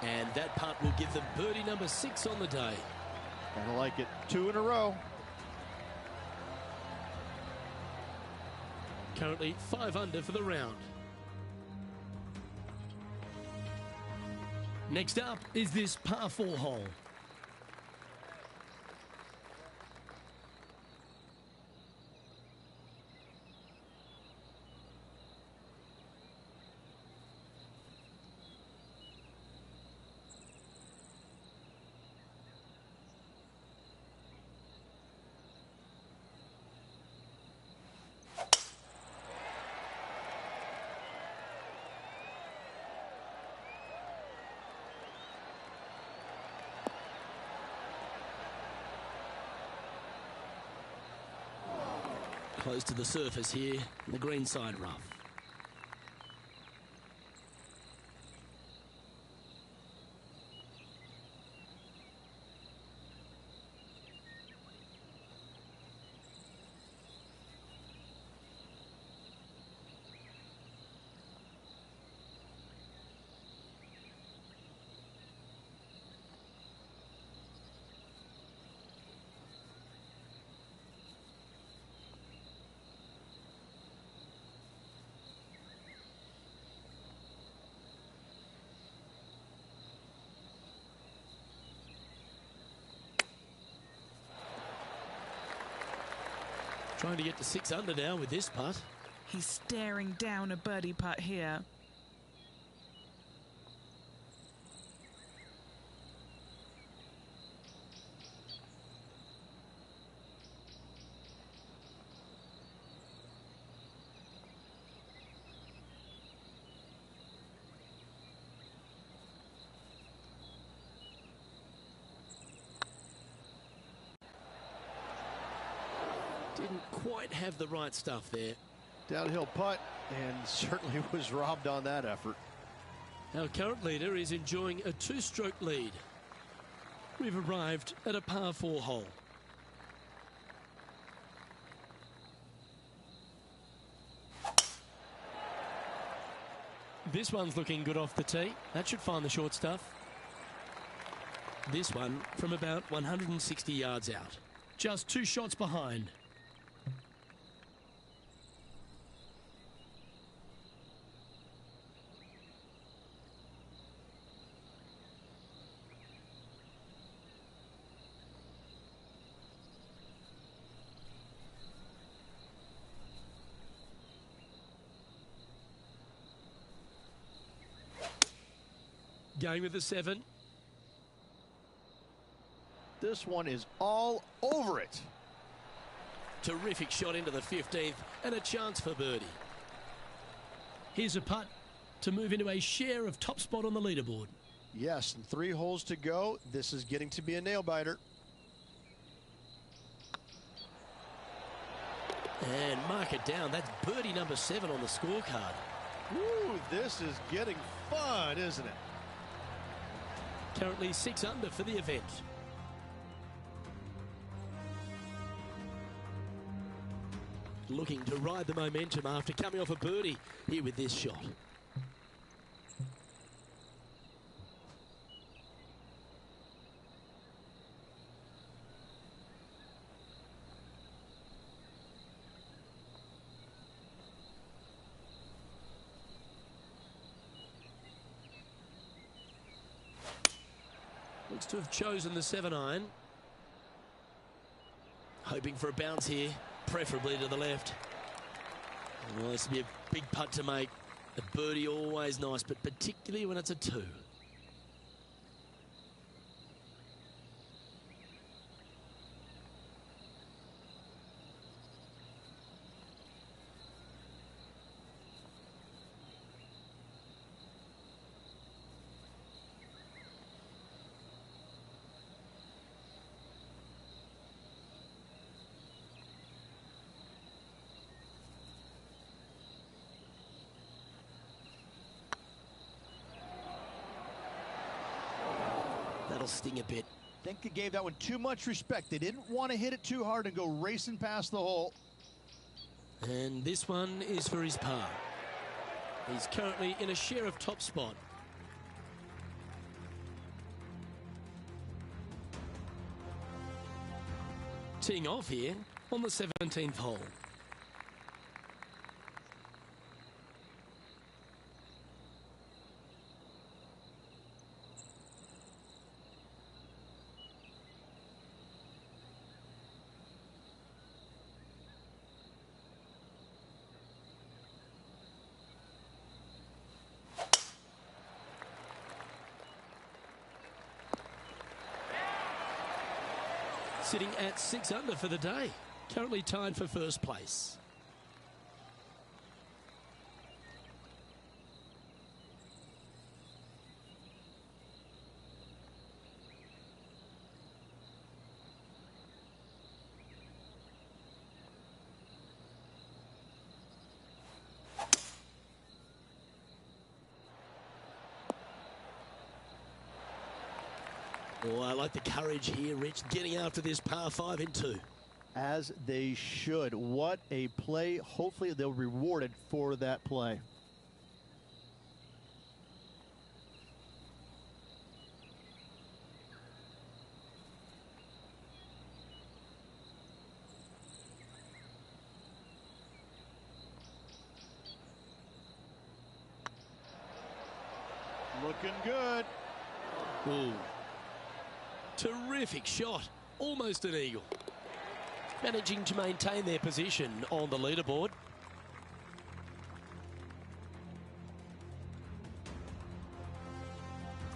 And that putt will give them birdie number 6 on the day. I like it. 2 in a row. Currently 5 under for the round. Next up is this par 4 hole. Close to the surface here, the green side rough. Trying to get to 6 under now with this putt. He's staring down a birdie putt here. Didn't quite have the right stuff there. Downhill putt, and certainly was robbed on that effort. Our current leader is enjoying a 2-stroke lead. We've arrived at a par 4 hole. This one's looking good off the tee. That should find the short stuff. This one from about 160 yards out. Just 2 shots behind. Going with the 7. This one is all over it. Terrific shot into the 15th and a chance for birdie. Here's a putt to move into a share of top spot on the leaderboard. Yes, and 3 holes to go. This is getting to be a nail-biter. And mark it down. That's birdie number 7 on the scorecard. Ooh, this is getting fun, isn't it? Currently 6 under for the event. Looking to ride the momentum after coming off a birdie here with this shot. Looks to have chosen the 7-iron. Hoping for a bounce here, preferably to the left. Well, this will be a big putt to make. A birdie always nice, but particularly when it's a 2. That'll sting a bit. I think they gave that one too much respect. They didn't want to hit it too hard and go racing past the hole. And this one is for his par. He's currently in a share of top spot. Teeing off here on the 17th hole. Sitting at 6 under for the day, currently tied for first place. Oh, I like the courage here, Rich, getting after this par 5 in 2. As they should. What a play. Hopefully they'll be rewarded for that play. Looking good. Ooh. Terrific shot. Almost an eagle. Managing to maintain their position on the leaderboard.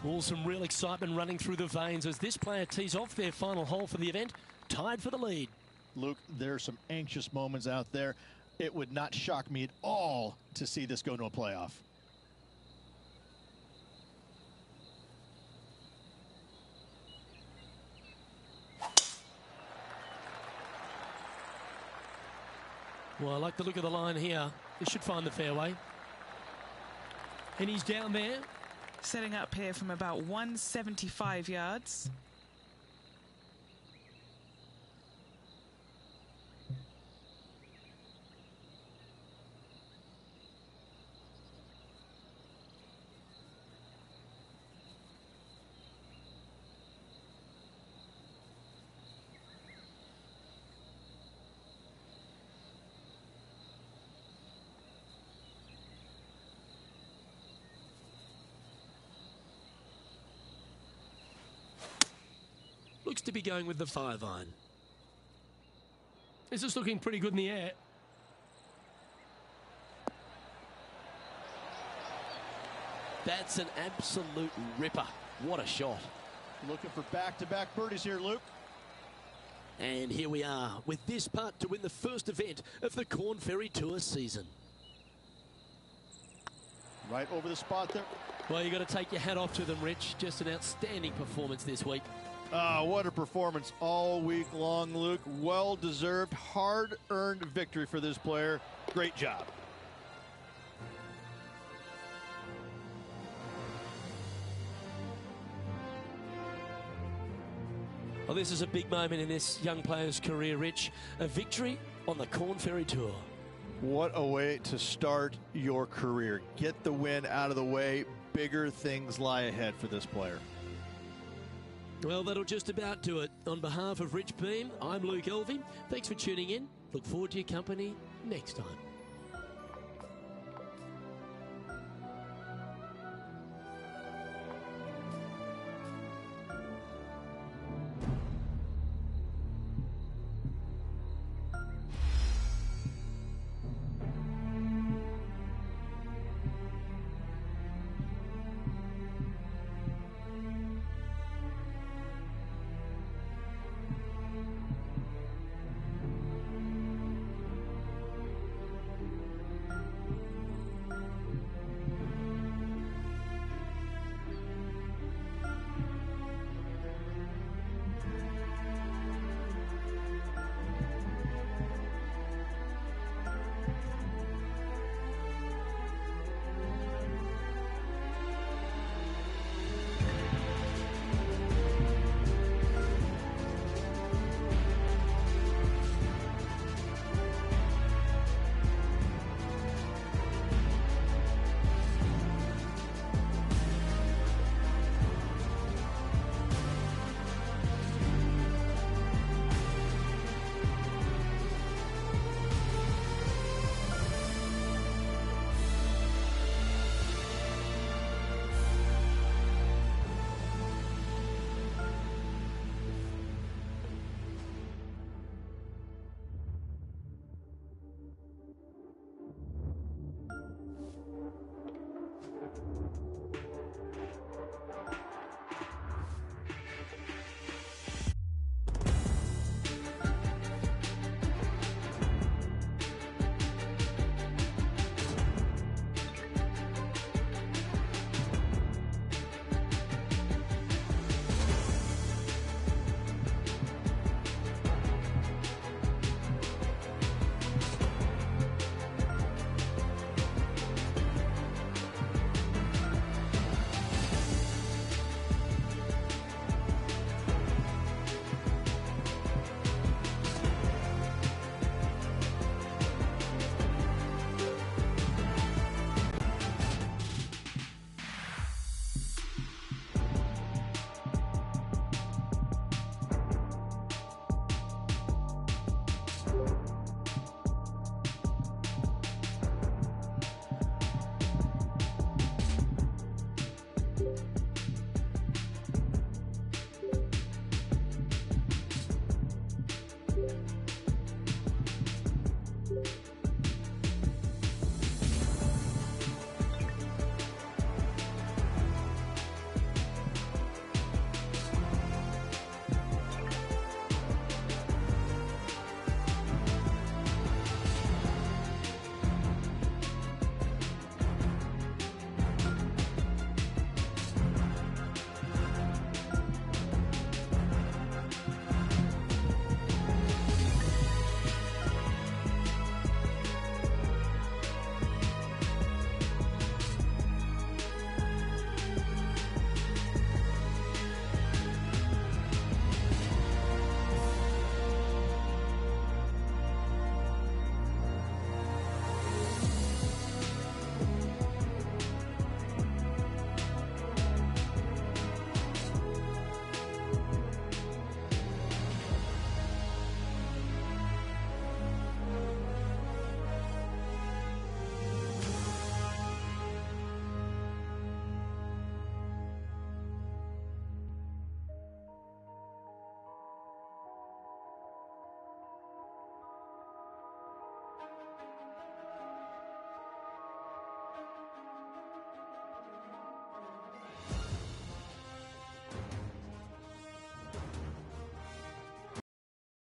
Oh, some real excitement running through the veins as this player tees off their final hole for the event, tied for the lead. Luke, there are some anxious moments out there. It would not shock me at all to see this go to a playoff. Well, I like the look of the line here. This should find the fairway. And he's down there. Setting up here from about 175 yards. Looks to be going with the 5-iron. This is looking pretty good in the air. That's an absolute ripper. What a shot. Looking for back-to-back birdies here, Luke. And here we are with this putt to win the first event of the Korn Ferry Tour season. Right over the spot there. Well, you've got to take your hat off to them, Rich. Just an outstanding performance this week. What a performance all week long, Luke. Well-deserved, hard-earned victory for this player. Great job. Well, this is a big moment in this young player's career, Rich. A victory on the Korn Ferry Tour. What a way to start your career. Get the win out of the way. Bigger things lie ahead for this player. Well, that'll just about do it. On behalf of Rich Beem, I'm Luke Elvey. Thanks for tuning in. Look forward to your company next time.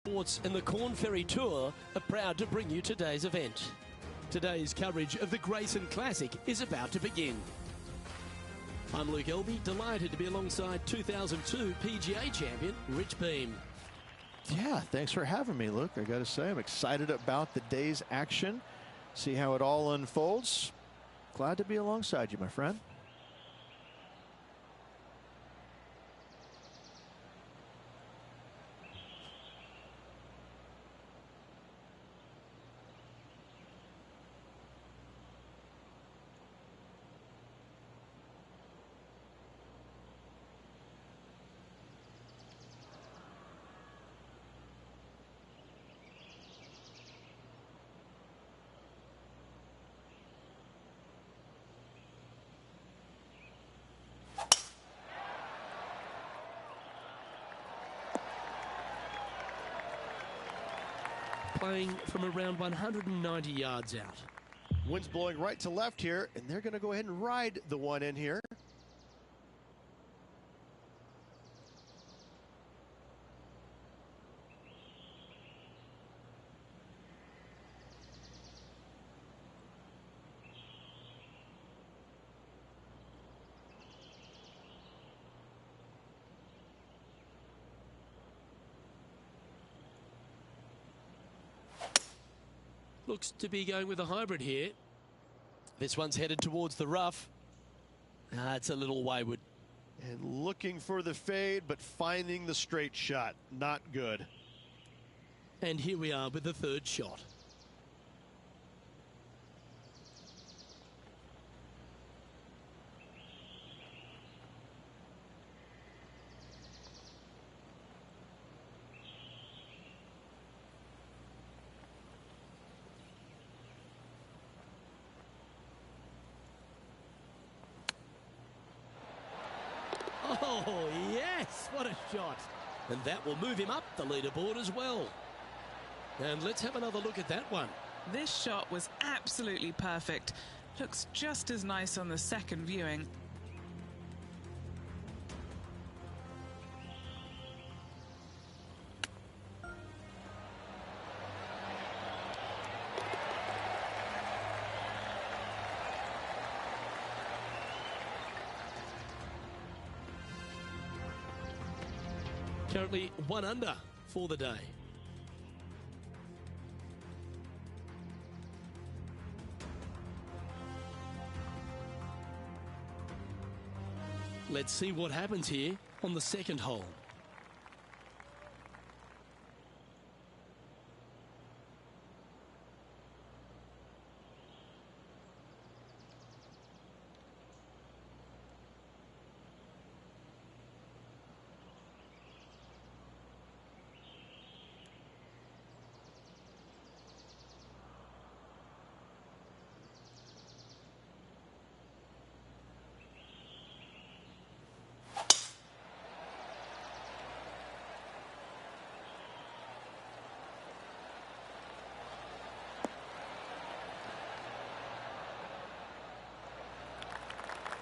Sports and the Corn Ferry Tour are proud to bring you today's event. Today's coverage of the Grayson Classic is about to begin. I'm Luke Elby, delighted to be alongside 2002 PGA champion Rich Beem. Yeah, thanks for having me, Luke. I got to say, I'm excited about the day's action. See how it all unfolds. Glad to be alongside you, my friend. Playing from around 190 yards out. Wind's blowing right to left here, and they're going to go ahead and ride the one in here. Looks to be going with a hybrid here. This one's headed towards the rough. It's a little wayward. And looking for the fade, but finding the straight shot. Not good. And here we are with the third shot. Oh, yes, what a shot. And that will move him up the leaderboard as well. And let's have another look at that one. This shot was absolutely perfect. Looks just as nice on the second viewing. Currently 1 under for the day. Let's see what happens here on the second hole.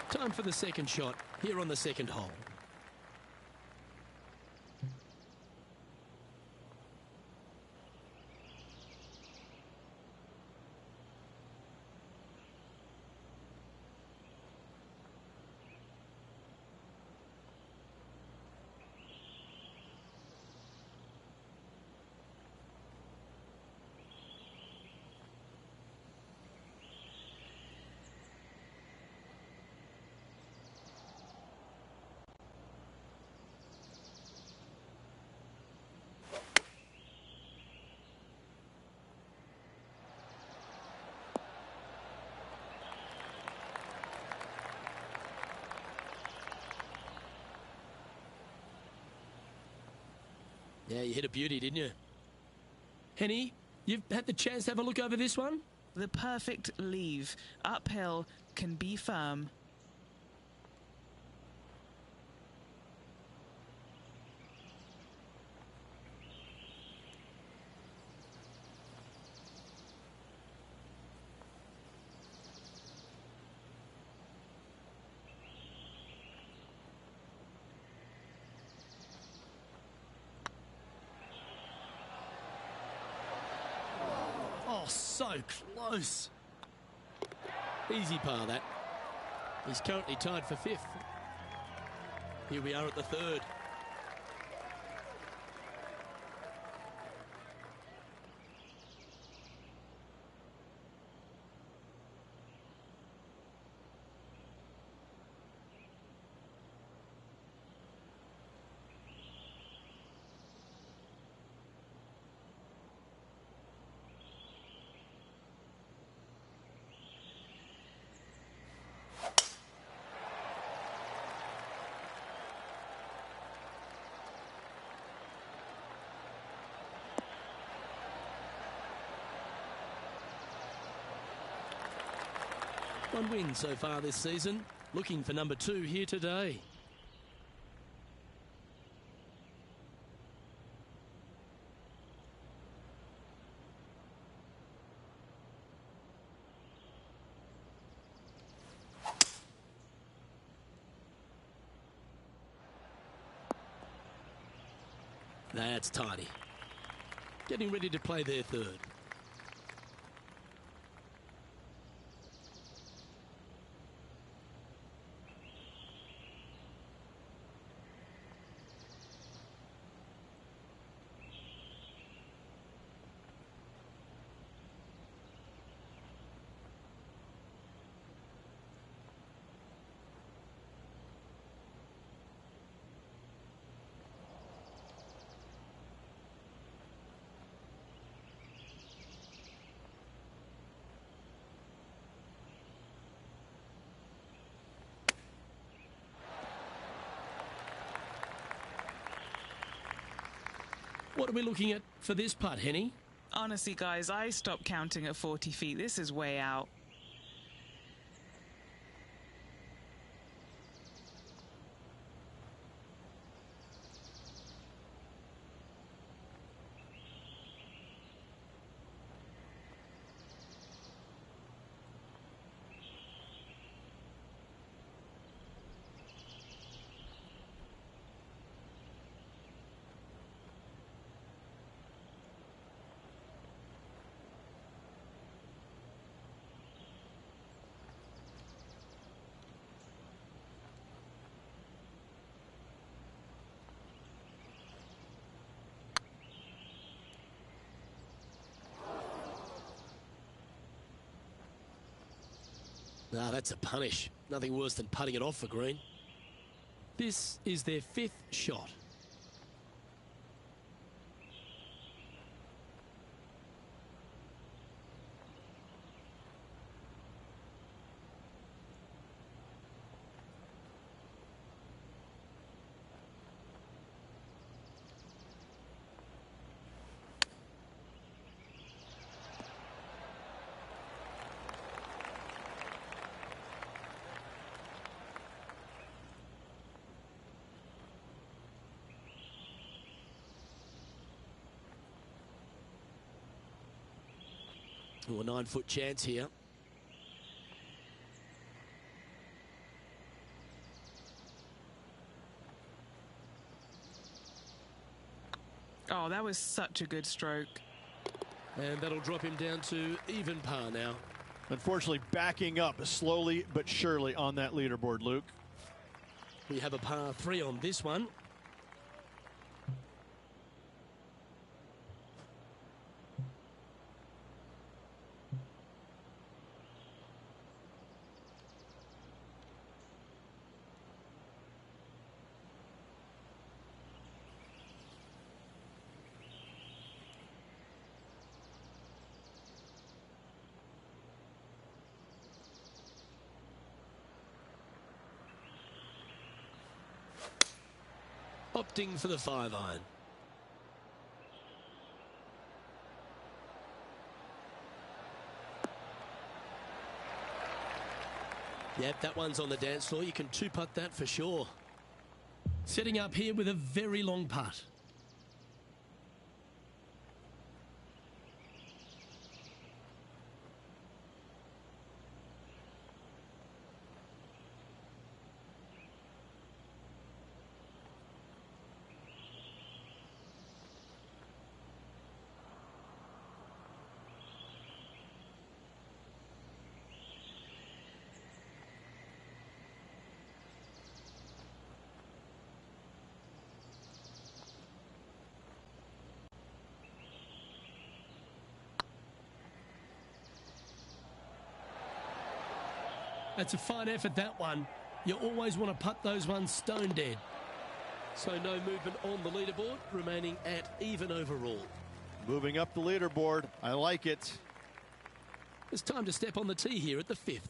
Time for the second shot here on the second hole. Yeah, you hit a beauty, didn't you? Henny, you've had the chance to have a look over this one? The perfect leave. Uphill, can be firm. so close. Easy par, that. He's currently tied for 5th. Here we are at the 3rd. One win so far this season. Looking for number 2 here today. That's tidy. Getting ready to play their 3rd. What are we looking at for this putt, Henny? Honestly, guys, I stopped counting at 40 feet. This is way out. Ah, that's a punish. Nothing worse than putting it off for green. This is their 5th shot. Ooh, a 9-foot chance here. Oh, that was such a good stroke. And that'll drop him down to even par now. Unfortunately, backing up slowly but surely on that leaderboard, Luke. We have a par 3 on this one. Opting for the 5-iron. Yep, that one's on the dance floor. You can 2-putt that for sure. Setting up here with a very long putt. That's a fine effort, that one. You always want to putt those ones stone dead. So no movement on the leaderboard, remaining at even overall. Moving up the leaderboard. I like it. It's time to step on the tee here at the 5th.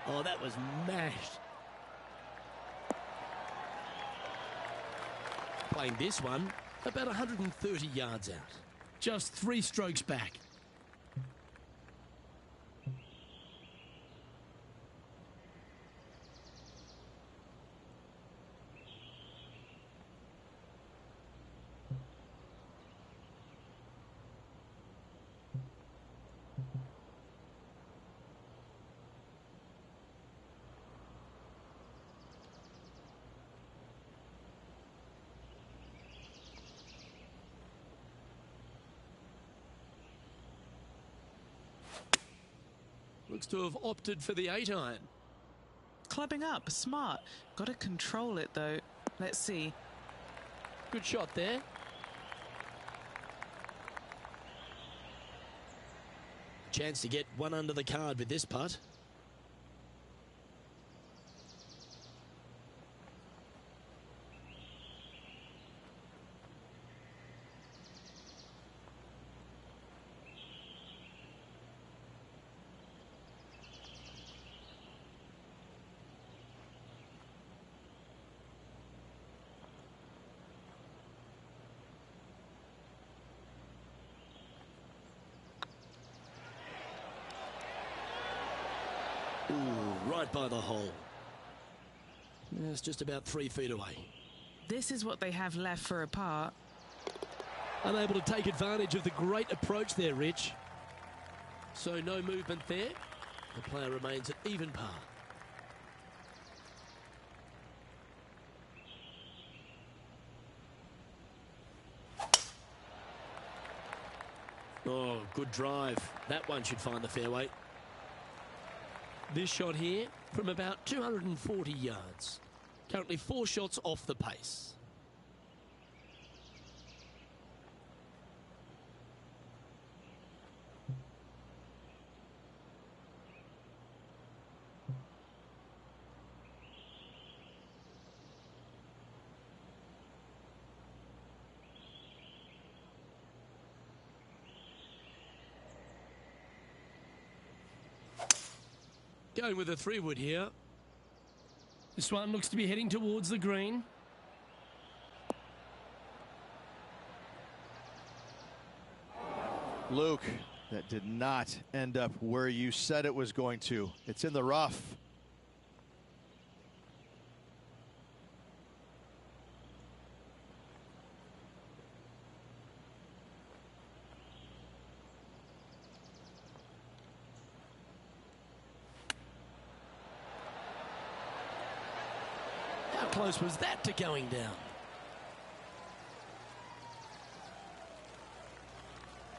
Oh, that was mashed. Playing this one about 130 yards out. Just 3 strokes back. Looks to have opted for the 8-iron. Clubbing up, smart. Got to control it though. Let's see. Good shot there. Chance to get one under the card with this putt. Ooh, right by the hole. It's just about 3 feet away. This is what they have left for a par. Unable to take advantage of the great approach there, Rich. So no movement there. The player remains at even par. Oh, good drive. That one should find the fairway. This shot here from about 240 yards. Currently 4 shots off the pace. Going with a 3-wood here. This one looks to be heading towards the green. Luke, that did not end up where you said it was going to. It's in the rough. How close was that to going down?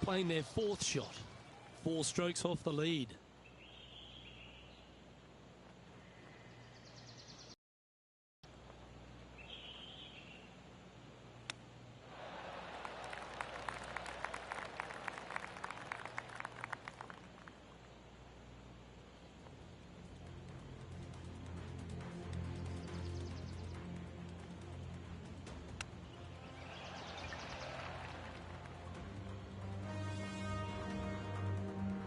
Playing their 4th shot. 4 strokes off the lead.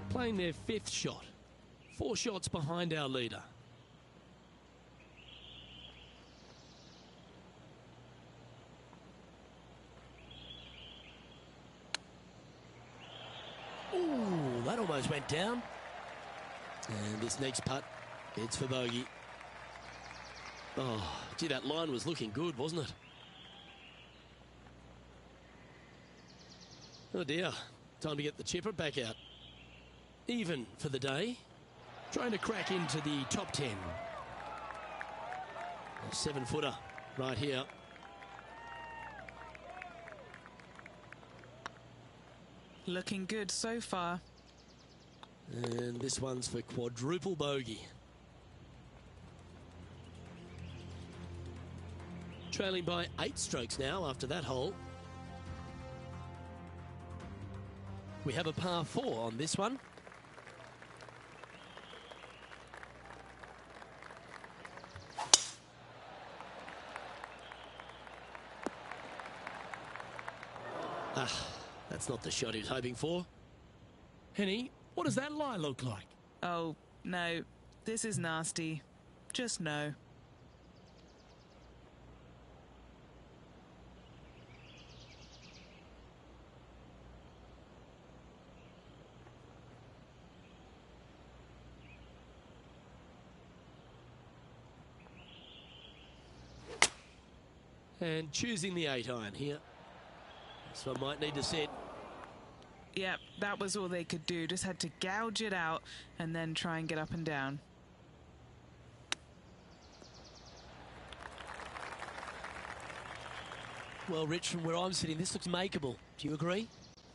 Playing their 5th shot. 4 shots behind our leader. Ooh, that almost went down. And this next putt, it's for bogey. Oh, gee, that line was looking good, wasn't it? Oh dear, time to get the chipper back out. Even for the day. Trying to crack into the top 10. A 7-footer right here. Looking good so far. And this one's for quadruple bogey. Trailing by 8 strokes now after that hole. We have a par 4 on this one. That's not the shot he was hoping for. Henny, what does that lie look like? Oh, no. This is nasty. Just no. And choosing the 8-iron here. This one might need to set. Yep, that was all they could do. Just had to gouge it out and then try and get up and down. Well, Rich, from where I'm sitting, this looks makeable. Do you agree?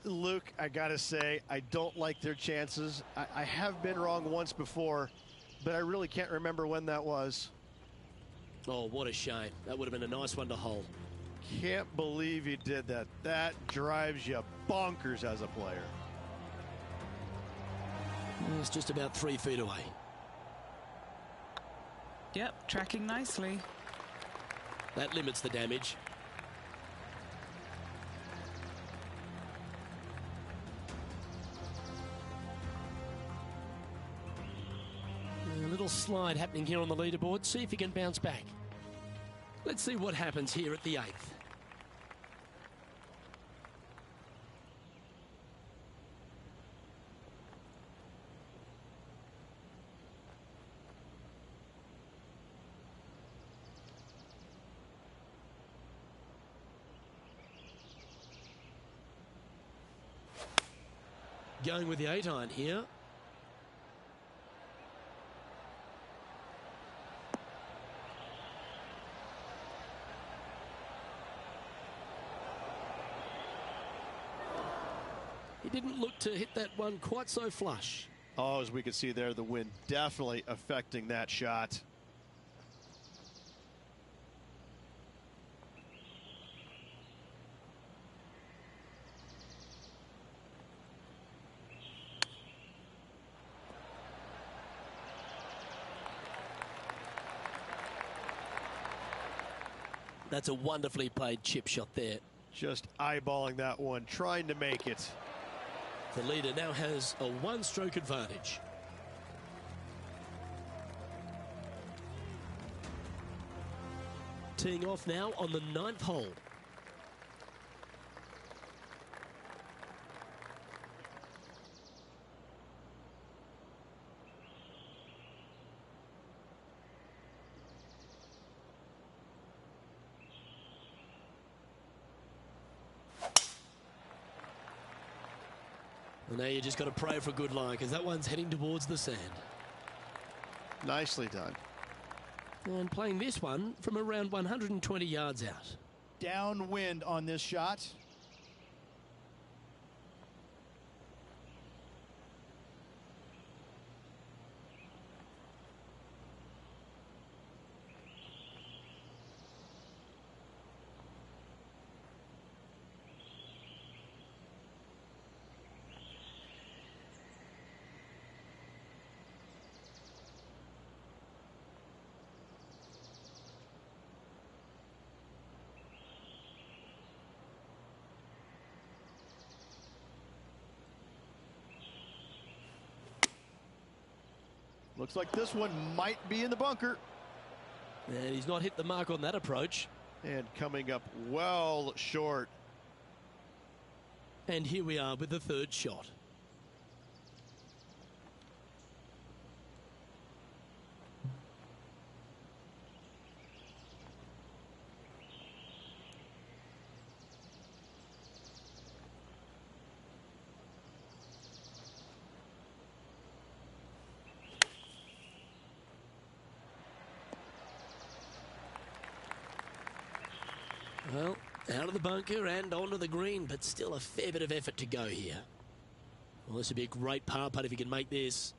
Luke, I gotta say, I don't like their chances. I have been wrong once before, but I really can't remember when that was. Oh, what a shame. That would have been a nice one to hold. Can't believe he did that. That drives you bonkers as a player. It's just about 3 feet away. Yep, tracking nicely. That limits the damage. A little slide happening here on the leaderboard. See if he can bounce back. Let's see what happens here at the 8th. Going with the 8-iron here. He didn't look to hit that one quite so flush. Oh, as we can see there, the wind definitely affecting that shot. That's a wonderfully played chip shot there. Just eyeballing that one, trying to make it. The leader now has a 1-stroke advantage. Teeing off now on the 9th hole. Well, now you just got to pray for a good line because that one's heading towards the sand. Nicely done. And playing this one from around 120 yards out. Downwind on this shot. Looks like this one might be in the bunker. And he's not hit the mark on that approach. And coming up well short. And here we are with the 3rd shot. Well, out of the bunker and onto the green, but still a fair bit of effort to go here. Well, this would be a great par putt if he can make this.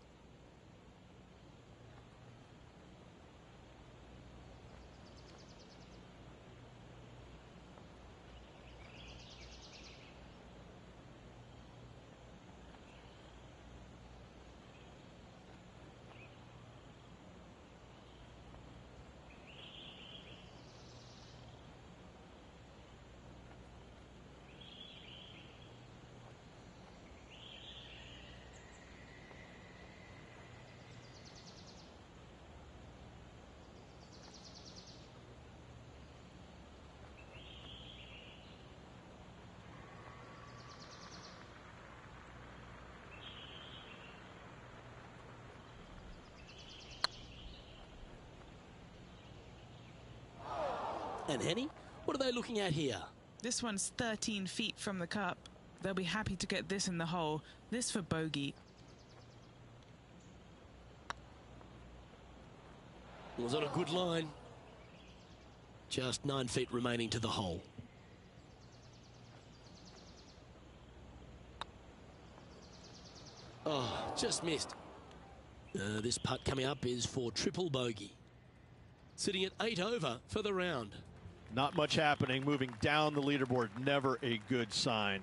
And Henny, what are they looking at here? This one's 13 feet from the cup. They'll be happy to get this in the hole. This for bogey. Was on a good line. Just 9 feet remaining to the hole. Oh, just missed. This putt coming up is for triple bogey. Sitting at 8 over for the round. Not much happening. Moving down the leaderboard, never a good sign.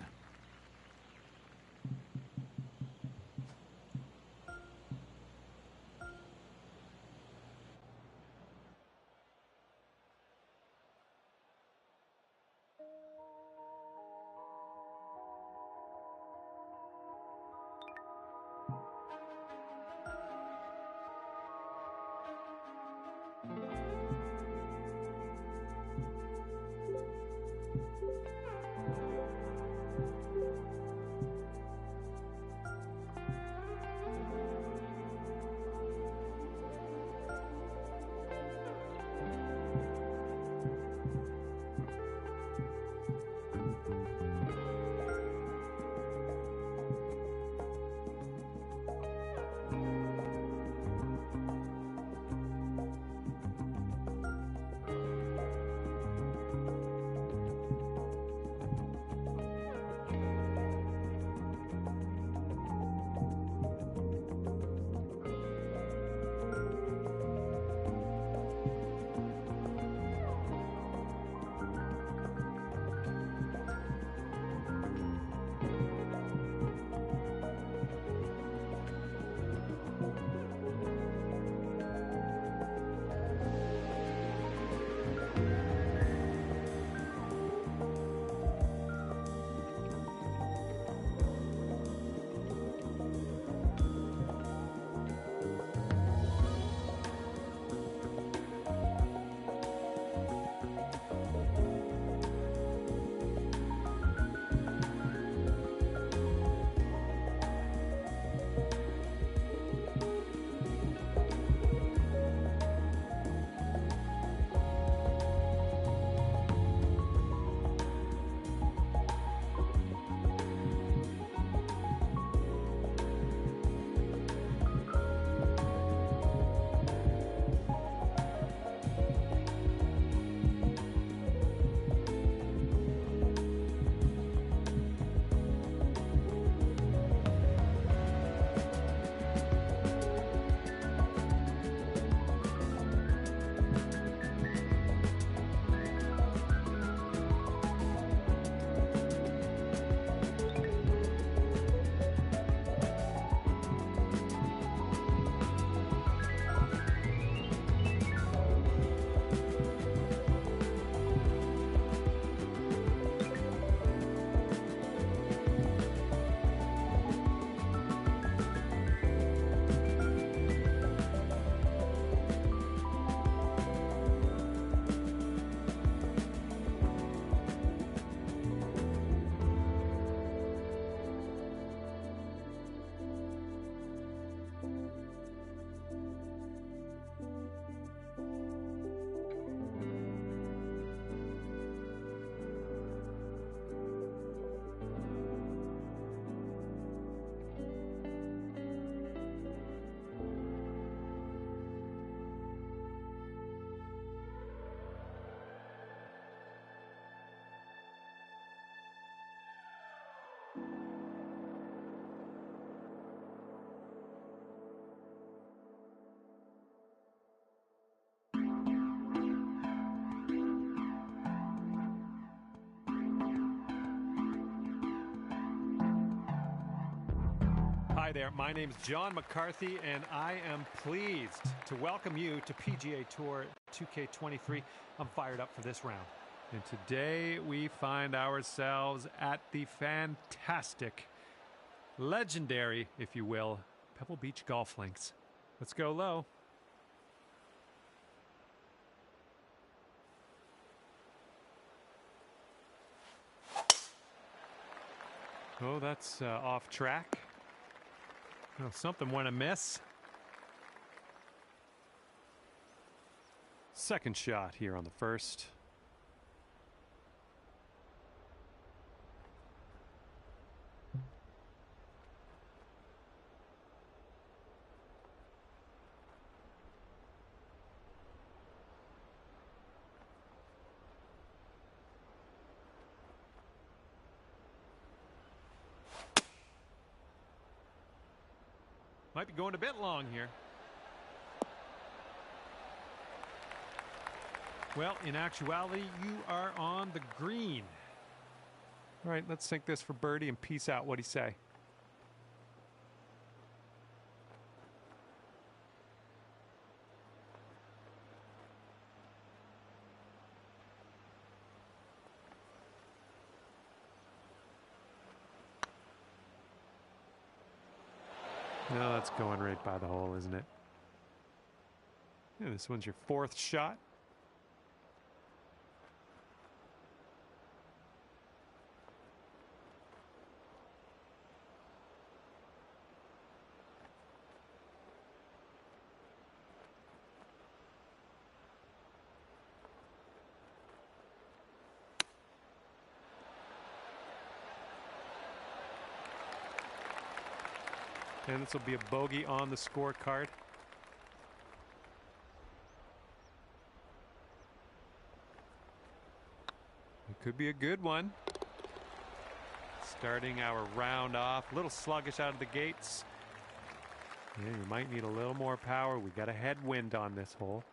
Hi there, my name is John McCarthy, and I am pleased to welcome you to PGA Tour 2K23. I'm fired up for this round. And today we find ourselves at the fantastic, legendary, if you will, Pebble Beach Golf Links. Let's go low. Oh, that's off track. Oh, something went amiss. Second shot here on the first. Might be going a bit long here. Well, in actuality, you are on the green. All right, let's sink this for birdie and peace out. What'd he say? No, that's going right by the hole, isn't it? Yeah, this one's your fourth shot. And this will be a bogey on the scorecard. It could be a good one. Starting our round off, a little sluggish out of the gates. Yeah, you might need a little more power. We got a headwind on this hole.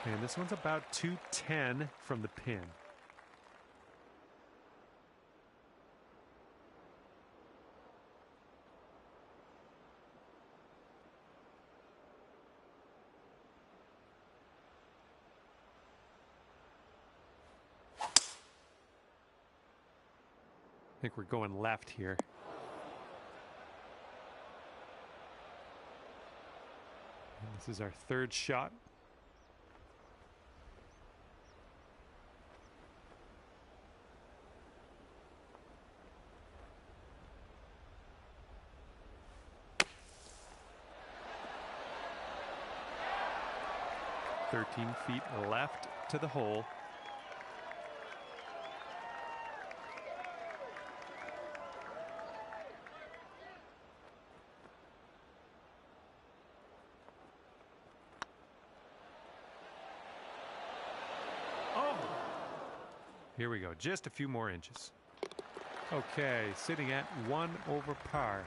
And this one's about 210 from the pin. I think we're going left here. And this is our third shot. "13 feet left to the hole." Oh! Here we go. Just a few more inches. Okay, sitting at 1 over par.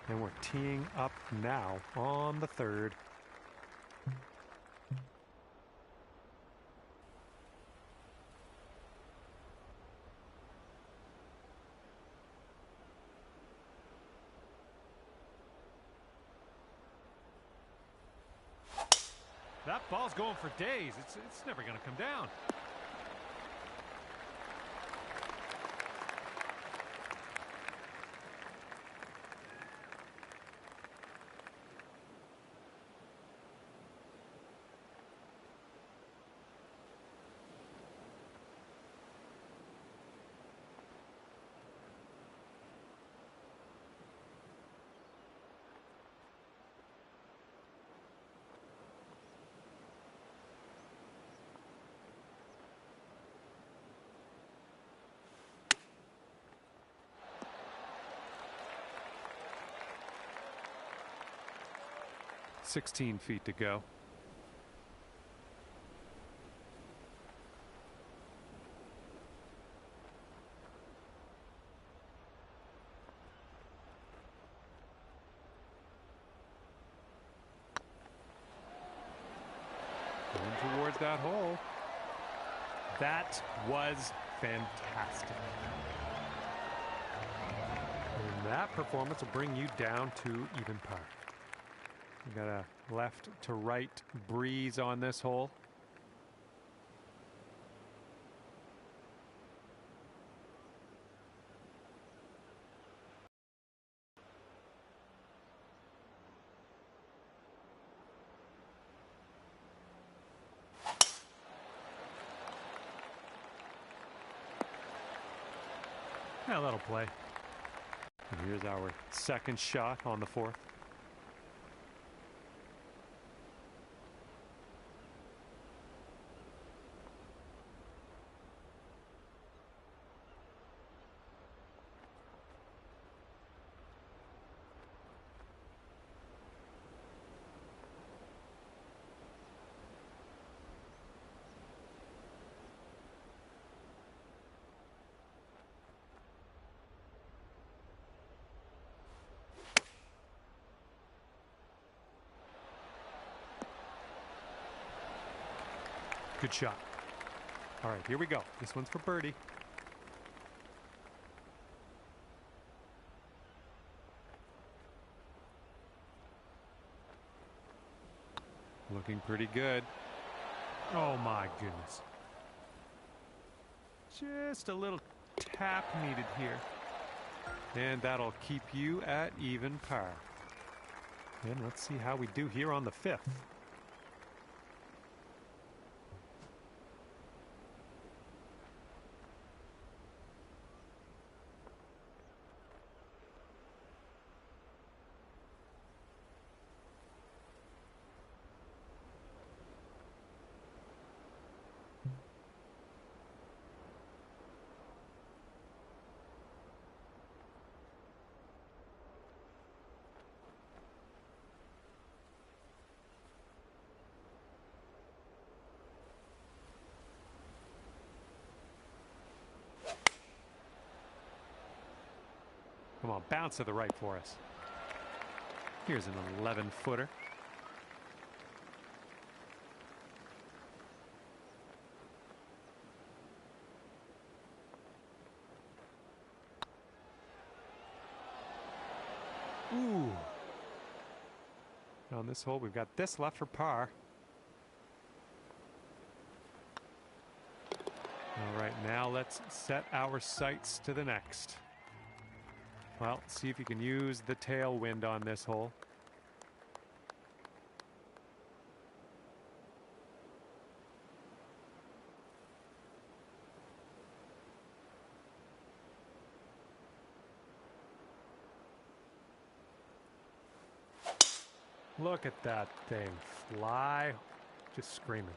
And we're teeing up now on the third. That ball's going for days. It's never going to come down. "16 feet to go." Going towards that hole. That was fantastic. And that performance will bring you down to even par. We got a left to right breeze on this hole. Yeah, that'll play. And here's our second shot on the fourth. Good shot. All right, here we go. This one's for birdie. Looking pretty good. Oh my goodness. Just a little tap needed here. And that'll keep you at even par. And let's see how we do here on the fifth. Come on, bounce to the right for us. Here's an 11-footer. Ooh. On this hole, we've got this left for par. All right, now let's set our sights to the next. Well, see if you can use the tailwind on this hole. Look at that thing fly, just screaming.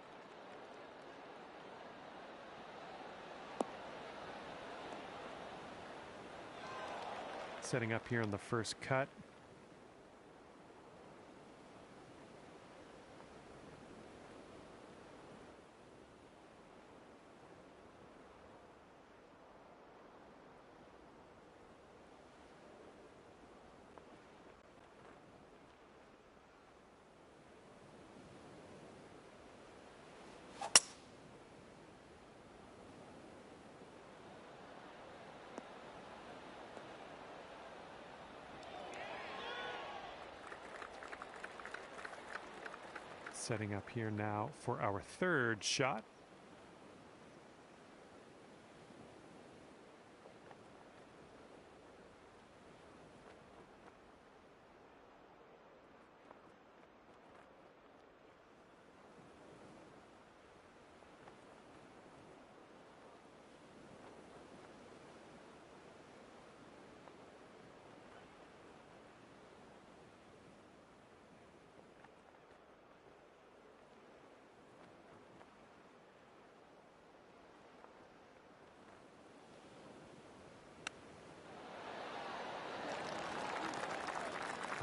Setting up here on the first cut. Setting up here now for our third shot.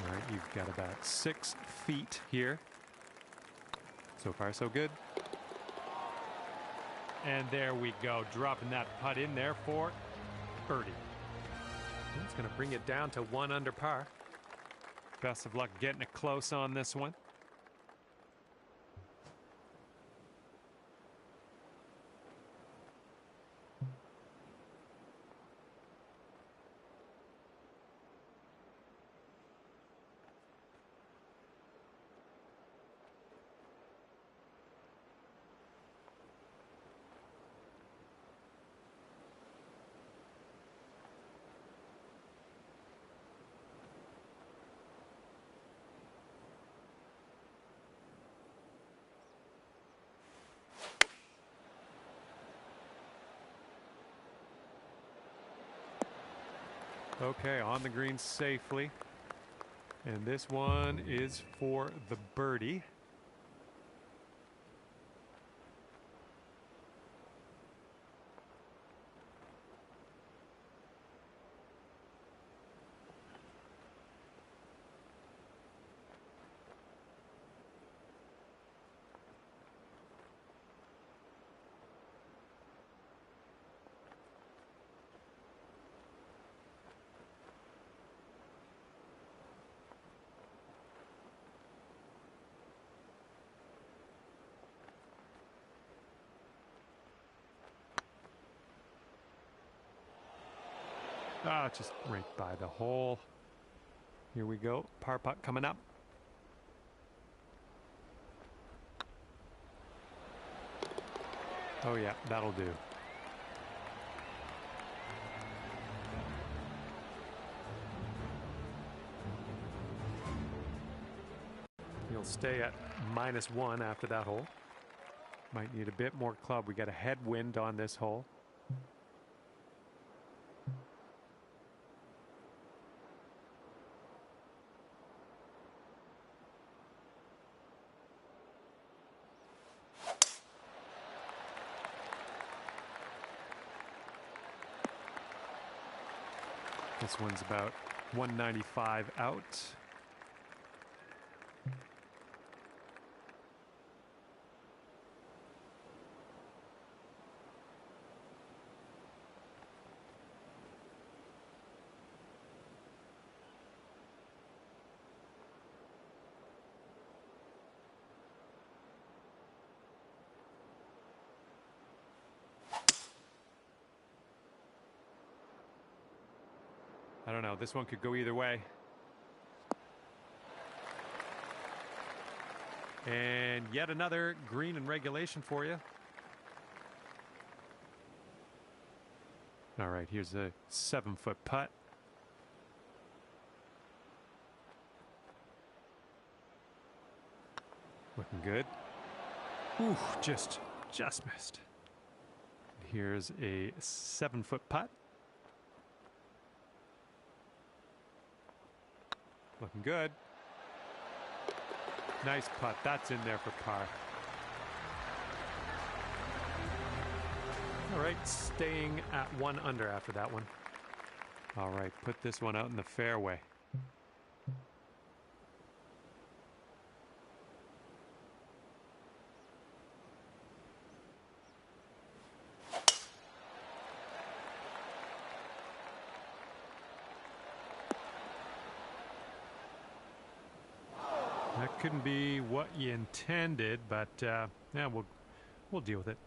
All right, you've got about 6 feet here. So far, so good. And there we go, dropping that putt in there for birdie. It's going to bring it down to 1 under par. Best of luck getting it close on this one. Okay, on the green safely. And this one is for the birdie. Just right by the hole. Here we go. Par putt coming up. Oh yeah, that'll do. He'll stay at -1 after that hole. Might need a bit more club. We got a headwind on this hole. This one's about 195 out. I don't know. This one could go either way. And yet another green in regulation for you. All right, here's a 7-foot putt. Looking good. Ooh, just missed. Here's a 7-foot putt. Looking good. Nice putt. That's in there for par. All right, staying at 1 under after that one. All right, put this one out in the fairway. That couldn't be what you intended, but yeah, we'll deal with it.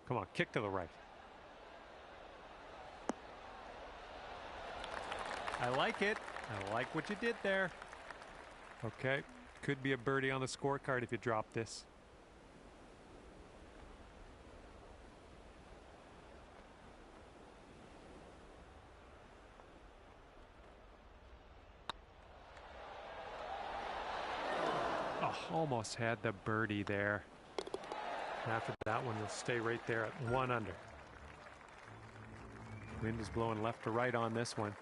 Come on, kick to the right. I like it. I like what you did there. Okay, could be a birdie on the scorecard if you drop this. Oh, almost had the birdie there. After that one, you'll stay right there at 1 under. Wind is blowing left to right on this one.